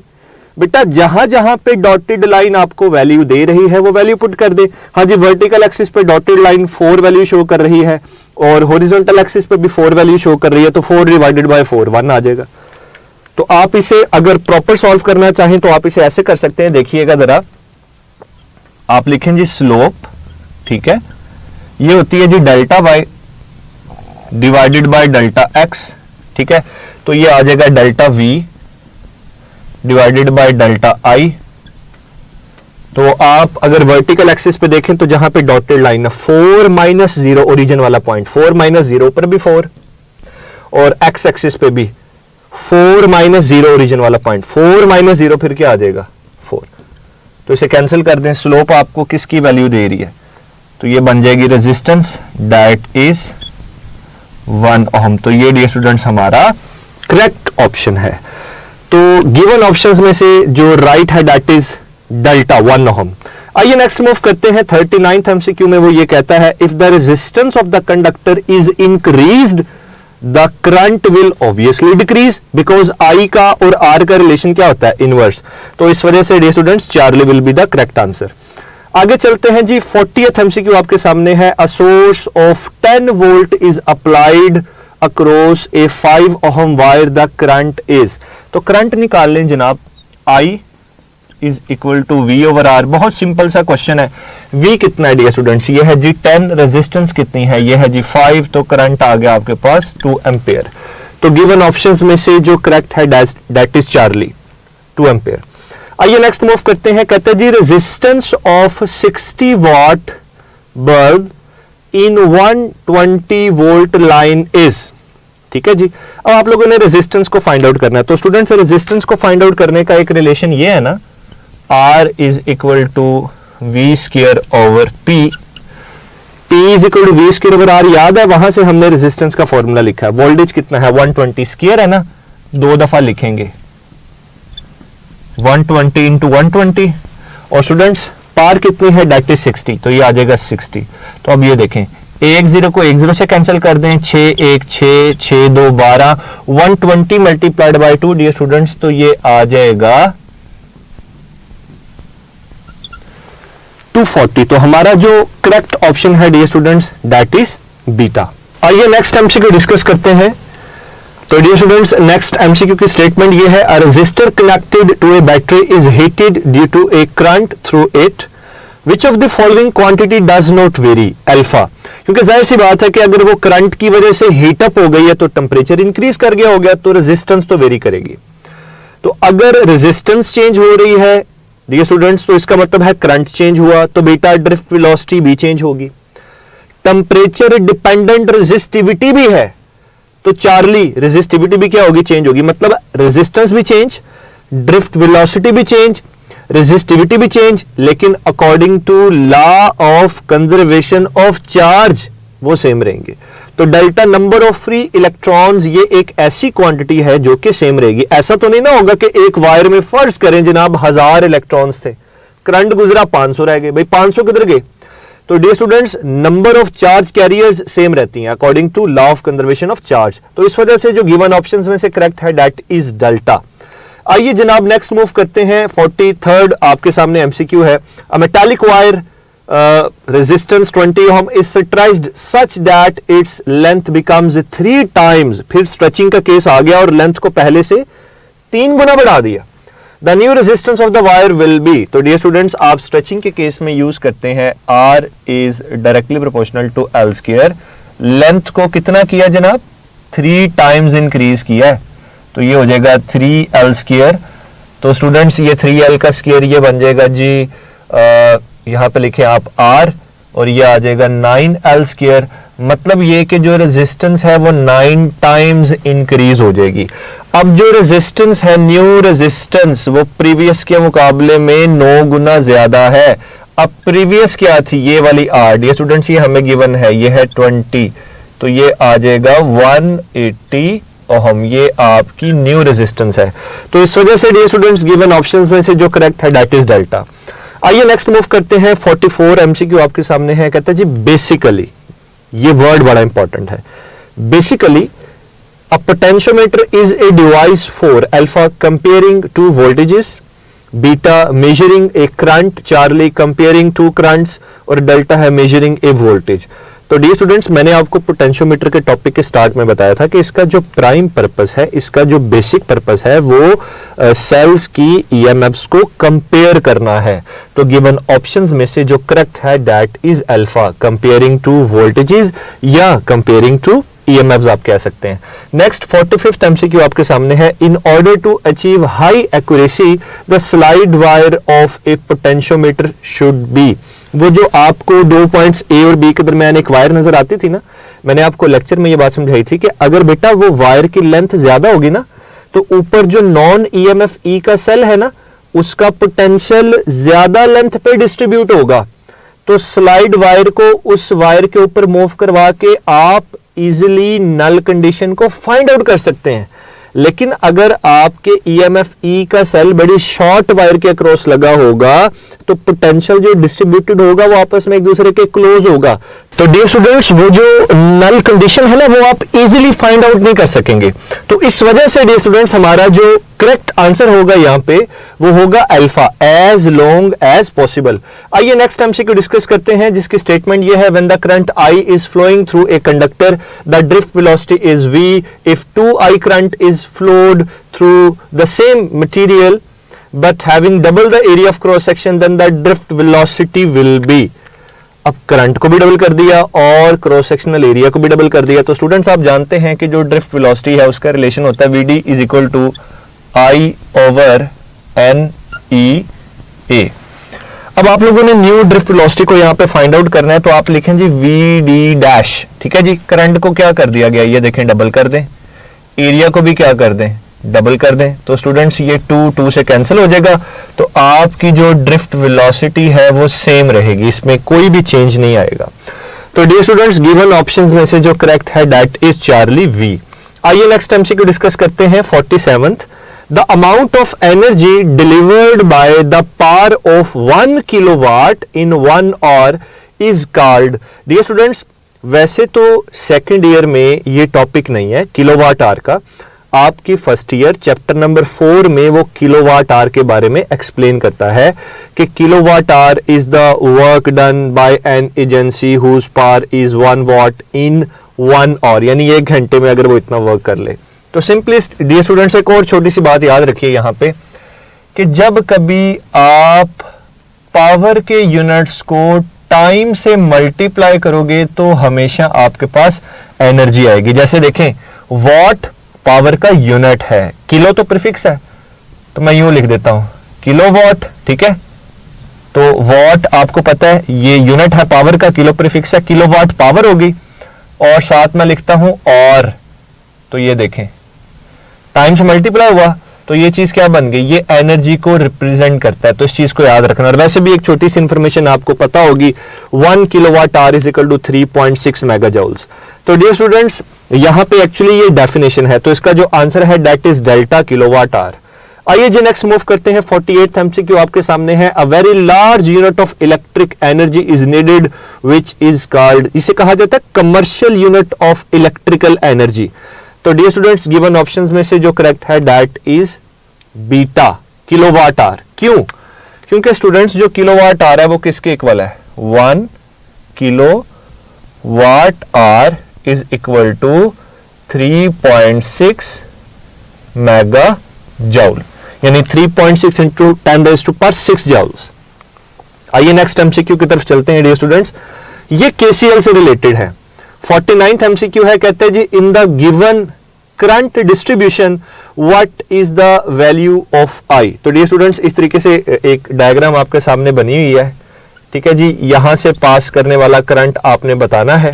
बेटा जहां जहां पे डॉटेड लाइन आपको वैल्यू दे रही है वो वैल्यू पुट कर दे। हाँ जी वर्टिकल एक्सिस पे डॉटेड लाइन 4 वैल्यू शो कर रही है और हॉरिजॉन्टल एक्सिस पे भी 4 वैल्यू शो कर रही है, तो 4 डिवाइडेड बाय 4 1 आ जाएगा। तो आप इसे अगर प्रॉपर सॉल्व करना चाहें तो आप इसे ऐसे कर सकते हैं, देखिएगा जरा, आप लिखें जी स्लोप, ठीक है, ये होती है जी delta Y divided by delta X, ठीक है, तो ये आ जाएगा delta V divided by delta I. तो आप अगर वर्टिकल एक्सिस पे देखें तो जहां पे डॉटेड लाइन है 4 - 0 ओरिजिन वाला पॉइंट, 4 - 0 पर भी 4, और एक्स एक्सिस पे भी 4 - 0 ओरिजिन वाला पॉइंट, 4 - 0 फिर क्या आ जाएगा 4। तो इसे कैंसिल कर दें। स्लोप आपको किसकी वैल्यू दे रही है, तो ये बन जाएगी रेजिस्टेंस दैट इज 1 ओम। तो ये डियर स्टूडेंट्स हमारा करेक्ट ऑप्शन है। तो गिवन ऑप्शंस में से जो राइट है दैट इज डेल्टा 1 ओम। आइए नेक्स्ट मूव करते हैं। 39th एमसीक्यू में वो ये कहता है if the resistance of the conductor is increased the current will obviously decrease, because I का और आर का रिलेशन क्या होता है इनवर्स। तो इस वजह से dear students Charlie will be the correct answer. आगे चलते हैं जी। 40th एमसीक्यू आपके सामने है। A source of 10 volt is applied across a 5 ohm wire, the current is. तो करंट निकाल लें जनाब, I is equal to V over R। बहुत सिंपल सा क्वेश्चन है। V कितना है डियर स्टूडेंट्स, ये है जी 10, रेजिस्टेंस कितनी है, ये है जी 5, तो करंट आ गया आपके पास 2 एम्पेयर। तो गिवन ऑप्शंस में से जो करेक्ट है दैट इज चार्ली 2 एम्पेयर। आइए नेक्स्ट मूव करते हैं। कहते हैं जी resistance of 60 watt bulb in 120 volt line is. ठीक है जी। अब आप लोगों ने रेजिस्टेंस को फाइंड आउट करना है, तो स्टूडेंट्स रेजिस्टेंस को फाइंड आउट करने का एक रिलेशन ये है ना, R is equal to V square over P, P is equal to V square over R। याद है वहां से हमने रेजिस्टेंस का फॉर्मूला लिखा है। वोल्टेज कितना है 120, स्क्वायर है ना, 2 दफा लिखेंगे 120 इंटू 120, और स्टूडेंट्स पार कितनी है दैट इज 60, तो ये आ जाएगा 60। तो अब ये देखें 1 0 को 1 0 से कैंसिल कर दें, 6 1 6 6 2 12, 120 मल्टीप्लाइड बाय 2 डियर स्टूडेंट्स, तो ये आ जाएगा 240। तो हमारा जो करेक्ट ऑप्शन है dear students that is beta. आइए नेक्स्ट एमसीक्यू डिस्कस करते हैं। तो डियर स्टूडेंट्स नेक्स्ट एमसीक्यू की स्टेटमेंट ये है, a resistor connected to a battery is heated due to a current through it, which of the following quantity does not vary, alpha. क्योंकि जाहिर सी बात है कि अगर वो करंट की वजह से हीटअप हो गई है तो टेम्परेचर इंक्रीज कर गया हो गया, तो रेजिस्टेंस तो वेरी करेगी। तो अगर रेजिस्टेंस चेंज हो रही है डियर स्टूडेंट्स तो इसका मतलब है करंट चेंज हुआ, तो बेटा ड्रिफ्ट वेलोसिटी भी चेंज होगी। टेम्परेचर डिपेंडेंट रेजिस्टिविटी भी है, तो चार्ली रेजिस्टिविटी भी क्या होगी, चेंज होगी। मतलब रेजिस्टेंस भी चेंज, ड्रिफ्ट वेलोसिटी भी चेंज, रेजिस्टिविटी भी चेंज, लेकिन according to law of conservation of charge वो सेम रहेंगे। तो delta number of free electrons ये एक ऐसी क्वांटिटी है जो कि सेम रहेगी। ऐसा तो नहीं ना होगा कि एक वायर में फर्ज करें जनाब 1000 इलेक्ट्रॉन्स थे, करंट गुजरा 500 रह गए, भाई 500 किधर गए? तो dear students, number of charge carriers same रहती हैं according to law of conservation of charge. तो इस वजह से जो गिवन ऑप्शंस में से करेक्ट है दैट इज डेल्टा। आइए जनाब नेक्स्ट मूव करते हैं। 43rd आपके सामने एमसीक्यू है। A metallic wire resistance 20 ohm is stretched such that its length becomes 3 times, फिर स्ट्रेचिंग का केस आ गया और लेंथ को पहले से 3 गुना बढ़ा दिया। The new resistance of the wire will be, तो डियर स्टूडेंट्स आप स्ट्रेचिंग के केस में यूज करते हैं R is directly proportional to L square. Length को कितना किया जनाब? 3 टाइम्स इंक्रीज किया है, तो ये हो जाएगा 3L स्क्वायर। तो स्टूडेंट्स ये 3L का स्क्वायर ये बन जाएगा जी, यहां पे लिखे आप R और ये आ जाएगा 9L स्क्वायर। मतलब ये कि जो रेजिस्टेंस है वो 9 टाइम्स इंक्रीज हो जाएगी। अब जो रेजिस्टेंस है, न्यू रेजिस्टेंस, वो प्रीवियस के मुकाबले में 9 गुना ज्यादा है। अब प्रीवियस क्या थी? ये वाली R। डियर स्टूडेंट्स ये हमें गिवन है, ये है 20, तो ये आ जाएगा 180 ओहम, ये आपकी न्यू रेजिस्टेंस है। तो इस वजह से डियर स्टूडेंट्स गिवन ऑप्शंस में से जो करेक्ट है दैट इज डेल्टा। आइए नेक्स्ट मूव करते हैं। 44 एमसीक्यू आपके सामने है। कहता है जी बेसिकली, ये वर्ड बड़ा इंपॉर्टेंट है। Basically a potentiometer is a device for alpha comparing two voltages, beta measuring a current, Charlie comparing two currents और डेल्टा है मेजरिंग ए वोल्टेज। तो डियर स्टूडेंट्स मैंने आपको पोटेंशियोमीटर के टॉपिक के स्टार्ट में बताया था कि इसका जो प्राइम पर्पस है, इसका जो बेसिक पर्पस है वो सेल्स की ईएमएफ्स को कंपेयर करना है। तो गिवन ऑप्शंस में से जो करेक्ट है that is alpha, comparing two voltages या कंपेयरिंग टू ईएमएफ्स आप कह सकते हैं। नेक्स्ट 45th एमसीक्यू आपके सामने है। In order to achieve high accuracy the slide wire of a potentiometer should be. वो जो आपको 2 पॉइंट्स ए और बी के दरमियान एक वायर नजर आती थी ना, मैंने आपको लेक्चर में ये बात समझाई थी कि अगर बेटा वो वायर की लेंथ ज्यादा होगी ना, तो ऊपर जो नॉन ईएमएफ ई का सेल है ना, उसका पोटेंशियल ज्यादा लेंथ पे डिस्ट्रीब्यूट होगा। तो स्लाइड वायर को उस वायर के ऊपर मूव करवा के आप इजिली नल कंडीशन को फाइंड आउट कर सकते हैं। लेकिन अगर आपके ईएमएफ ई का सेल बड़ी शॉर्ट वायर के अक्रॉस लगा होगा, तो पोटेंशियल जो डिस्ट्रीब्यूटेड होगा वो आपस में एक दूसरे के क्लोज होगा। तो डियर स्टूडेंट्स वो जो नल कंडीशन है ना, वो आप इजीली फाइंड आउट नहीं कर सकेंगे। तो इस वजह से डियर स्टूडेंट्स हमारा जो करेक्ट आंसर होगा यहाँ पे वो होगा alpha, as long as possible. आइए नेक्स्ट एमसीक्यू डिस्कस करते हैं, जिसकी स्टेटमेंट ये है, when the current I is flowing through a conductor, the drift velocity is V. If 2I current is flowed through the same material but having double the area of cross section, then the drift velocity will be. अब current को भी double कर दिया और cross sectional area को भी double कर दिया। तो स्टूडेंट्स आप जानते हैं कि जो ड्रिफ्ट वेलोसिटी है उसका रिलेशन होता है VD is equal to I/NEA। अब आप लोगों ने न्यू ड्रिफ्ट वेलोसिटी को यहाँ पे फाइंड आउट करना है, तो आप लिखें जी VD डैश। ठीक है जी, करंट को क्या कर दिया गया, ये देखें डबल कर दें, एरिया को भी क्या कर दें, डबल कर दें। तो स्टूडेंट्स ये 2 से कैंसिल हो जाएगा, तो आपकी जो ड्रिफ्ट वेलोसिटी है वो सेम रहेगी, इसमें कोई भी चेंज नहीं आएगा। तो डियर स्टूडेंट्स गिवन ऑप्शंस में से जो करेक्ट है दैट इज चार्ली V। आइए नेक्स्ट एमसीक्यू डिस्कस करते हैं। 47th, the amount of energy delivered by the power of 1 kilowatt in 1 hour is called. Dear students वैसे तो सेकंड ईयर में ये टॉपिक नहीं है किलोवाट आवर का, आपकी फर्स्ट ईयर चैप्टर नंबर 4 में वो किलोवाट आवर के बारे में एक्सप्लेन करता है कि kilowatt hour is the work done by an agency whose power is 1 watt in 1 hour, यानी 1 घंटे में अगर वो इतना वर्क कर ले। तो सिंपली डियर स्टूडेंट्स एक और छोटी सी बात याद रखिए यहाँ पे कि जब कभी आप पावर के यूनिट्स को टाइम से मल्टीप्लाई करोगे तो हमेशा आपके पास एनर्जी आएगी। जैसे देखें वॉट पावर का यूनिट है, किलो तो प्रीफिक्स है, तो मैं यूं लिख देता हूं किलोवाट। ठीक है, तो वॉट आपको पता है ये यूनिट है पावर का, किलो प्रीफिक्स है, किलोवाट पावर होगी, और साथ में लिखता हूं और, तो ये देखें टाइम से मल्टीप्लाई हुआ तो ये चीज क्या बन गई, ये एनर्जी को रिप्रेजेंट करता है, तो इस चीज को याद रखना। और वैसे भी एक छोटी सी इंफॉर्मेशन आपको पता होगी, 1 kilowatt hour is equal to 3.6 mega joules. तो डियर स्टूडेंट्स यहां पे एक्चुअली ये डेफिनेशन है, तो इसका जो आंसर है that is delta kilowatt hour. आइए जी नेक्स्ट मूव करते हैं। 48th एमसीक्यू आपके सामने है। A very large unit of electric energy is needed which is called, इसे कहा जाता है commercial unit of electrical energy. तो डियर स्टूडेंट्स गिवन ऑप्शंस में से जो करेक्ट है that is beta, kilowatt hour. क्यों? क्योंकि स्टूडेंट्स जो किलोवाट आवर है वो किसके इक्वल है, 1 kilowatt hour is equal to 3.6 mega joule, यानी 3.6 इंटू 10⁻⁶ जूल्स। आइए नेक्स्ट एमसीक्यू की तरफ चलते हैं डियर स्टूडेंट्स। ये केसीएल से रिलेटेड है। 49th एमसीक्यू है, कहते हैं जी in the given current distribution what is the value of I. तो डियर स्टूडेंट्स इस तरीके से एक डायग्राम आपके सामने बनी हुई है, ठीक है जी। यहां से पास करने वाला करंट आपने बताना है,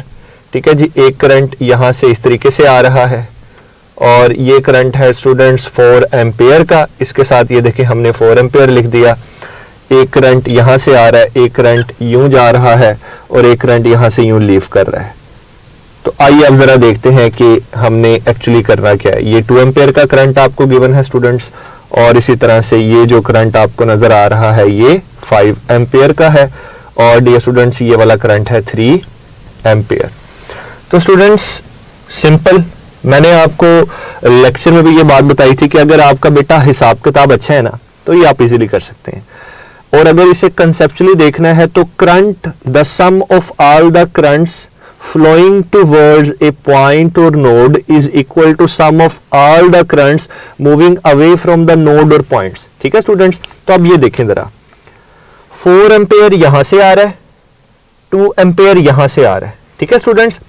ठीक है जी। एक करंट यहां से इस तरीके से आ रहा है और ये करंट है स्टूडेंट्स 4 एम्पियर का। इसके साथ ये देखिए हमने 4 एम्पियर लिख दिया। एक करंट यहां से आ रहा है, एक करंट यूं जा रहा है और एक करंट यहां से यूं लीव कर रहा है। तो आइए अब जरा देखते हैं कि हमने एक्चुअली करना क्या है। ये 2 एम्पियर का करंट आपको गिवन है स्टूडेंट्स, और इसी तरह से ये जो करंट आपको नजर आ रहा है ये 5 एम्पियर का है, और डियर स्टूडेंट्स ये वाला करंट है 3 एम्पियर। तो स्टूडेंट्स सिंपल, मैंने आपको लेक्चर में भी ये बात बताई थी कि अगर आपका बेटा हिसाब किताब अच्छा है ना तो ये आप इजीली कर सकते हैं। और अगर इसे कंसेप्चुअली देखना है तो current, the sum of all the currents flowing towards a point or node is equal to sum of all the currents moving away from the node or points। ठीक है स्टूडेंट्स, तो अब ये देखें जरा, 4 एम्पियर यहां से आ रहा है, 2 एम्पियर यहां से आ रहा है, ठीक है स्टूडेंट्स।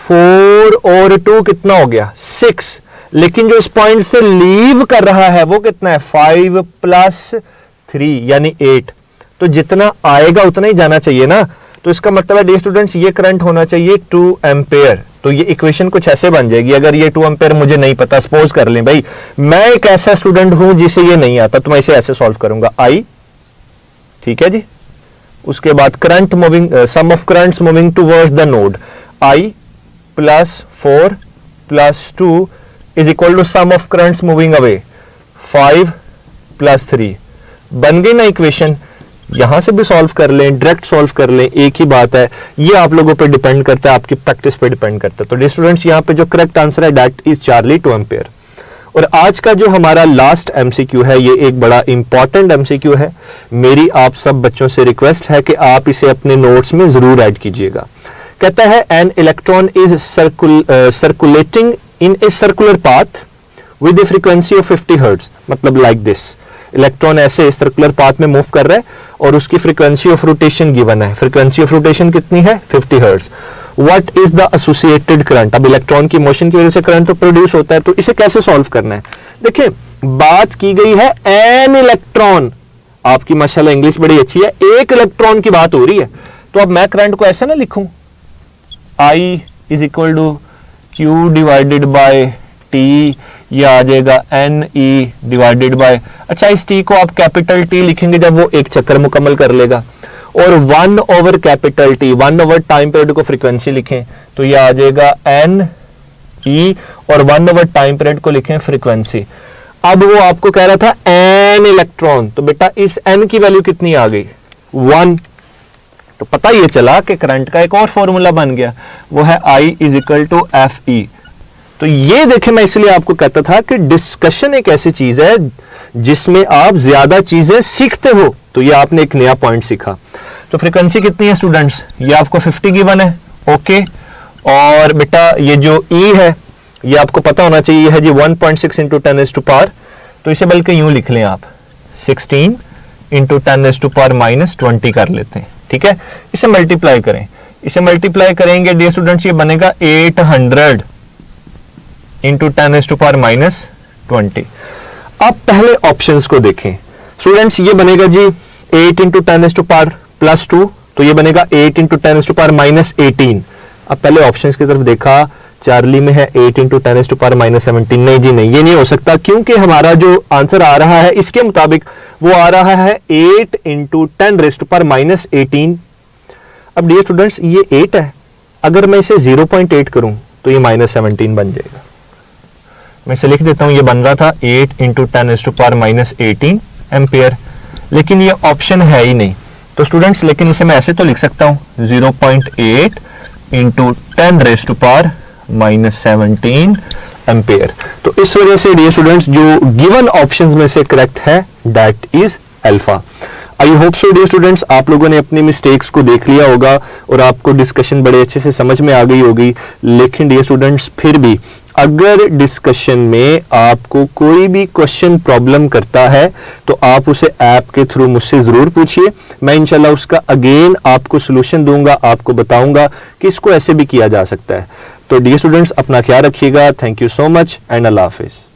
4 और 2 कितना हो गया, 6, लेकिन जो इस पॉइंट से लीव कर रहा है वो कितना है, 5 + 3 यानी 8। तो जितना आएगा उतना ही जाना चाहिए ना। तो इसका मतलब है डियर स्टूडेंट्स ये करंट होना चाहिए 2 एम्पियर। तो ये इक्वेशन कुछ ऐसे बन जाएगी, अगर ये 2 एम्पियर मुझे नहीं पता, सपोज कर लें भाई मैं एक ऐसा स्टूडेंट हूं जिसे ये नहीं आता, तो मैं इसे ऐसे सॉल्व करूंगा, आई, ठीक है जी। उसके बाद current moving, sum of currents moving towards the node, I + 4 + 2 is equal to sum of currents moving away, 5 + 3। बन गई ना इक्वेशन। यहां से भी सॉल्व कर लें, डायरेक्ट सॉल्व कर लें, एक ही बात है। ये आप लोगों पे डिपेंड करता है, आपकी प्रैक्टिस पे डिपेंड करता है। तो डियर स्टूडेंट्स यहाँ पे जो करेक्ट आंसर है दैट इज चार्ली 2 एम्पियर। और आज का जो हमारा लास्ट एमसीक्यू है ये एक बड़ा इंपॉर्टेंट एमसीक्यू है। मेरी आप सब बच्चों से रिक्वेस्ट है कि आप इसे अपने नोट्स में जरूर ऐड कीजिएगा। कहता है an electron is circulating in a circular path with A frequency of 50 hertz, मतलब लाइक दिस। इलेक्ट्रॉन ऐसे सर्कुलर पाथ में मूव कर रहा है और उसकी फ्रीक्वेंसी ऑफ रोटेशन गिवन है। फ्रीक्वेंसी ऑफ रोटेशन कितनी है, 50 hertz. What is the associated current. अब इलेक्ट्रॉन की मोशन की वजह से करंट तो प्रोड्यूस होता है, तो इसे कैसे सॉल्व करना है। देखिए बात की गई है एन इलेक्ट्रॉन, आपकी माशाल्लाह इंग्लिश बड़ी अच्छी है, एक इलेक्ट्रॉन की बात हो रही है। तो अब मैं करंट को ऐसे ना लिखूं, I is equal to Q divided by T, ये आ जाएगा NE डिवाइडेड बाय, अच्छा इस T को आप कैपिटल T लिखेंगे जब वो एक चक्कर मुकम्मल कर लेगा, और 1/T, 1/टाइम पीरियड को फ्रीक्वेंसी लिखें तो ये आ जाएगा NE, और 1/टाइम पीरियड को लिखें फ्रीक्वेंसी। अब वो आपको कह रहा था n इलेक्ट्रॉन, तो बेटा इस n की वैल्यू कितनी आ गई, 1। तो पता ये चला कि करंट का एक और फॉर्मूला बन गया, वो है I is equal to FE। तो ये देखें मैं इसलिए आपको कहता था कि डिस्कशन एक ऐसी चीज है जिसमें आप ज्यादा चीजें सीखते हो। तो ये आपने एक नया पॉइंट सीखा। तो फ्रीक्वेंसी कितनी है स्टूडेंट्स, ये आपको 50 गिवन है, ओके। और बेटा ये जो E है ये आपको पता होना चाहिए, ये है जी 1.6 इंटू 10⁻⁻, तो इसे बल्कि यूं लिख लें आप, 16 इंटू 10⁻⁻20 कर लेते हैं, ठीक है। इसे मल्टीप्लाई करें, इसे मल्टीप्लाई करेंगे डियर स्टूडेंट्स ये बनेगा 800 इंटू 10⁻⁻20। अब पहले ऑप्शंस को देखें स्टूडेंट्स, ये बनेगा जी 8 इंटू 10⁻+2, तो ये बनेगा 8 इंटू 10⁻⁻18। अब पहले ऑप्शंस की तरफ देखा, चार्ली में है 8 इंटू 10⁻⁻17। नहीं जी नहीं, ये नहीं हो सकता, क्योंकि हमारा जो आंसर आ रहा है इसके मुताबिक वो आ रहा है 8 इंटू 10⁻18। अब डियर स्टूडेंट्स ये 8 है, अगर मैं इसे 0.8 करूं तो ये -17 बन जाएगा। मैं इसे लिख देता हूं, ये बन रहा था 8 इंटू 10⁻18 एम्पियर, लेकिन ये ऑप्शन है ही नहीं। तो स्टूडेंट्स लेकिन इसे मैं ऐसे तो लिख सकता हूं 0.8 इंटू 10⁻17 एम्पियर। तो इस वजह से डियर स्टूडेंट्स जो गिवन ऑप्शंस में से करेक्ट है that is alpha. I hope so dear students आप लोगों ने अपनी मिस्टेक्स को देख लिया होगा और आपको डिस्कशन बड़े अच्छे से समझ में आ गई होगी। लेकिन डियर स्टूडेंट्स फिर भी अगर डिस्कशन में आपको कोई भी क्वेश्चन प्रॉब्लम करता है तो आप उसे ऐप के थ्रू मुझसे जरूर पूछिए। मैं इंशाल्लाह उसका अगेन आपको सोल्यूशन दूंगा, आपको बताऊंगा कि इसको ऐसे भी किया जा सकता है। तो डियर स्टूडेंट्स अपना ख्याल रखिएगा। Thank you so much and Allah Hafiz.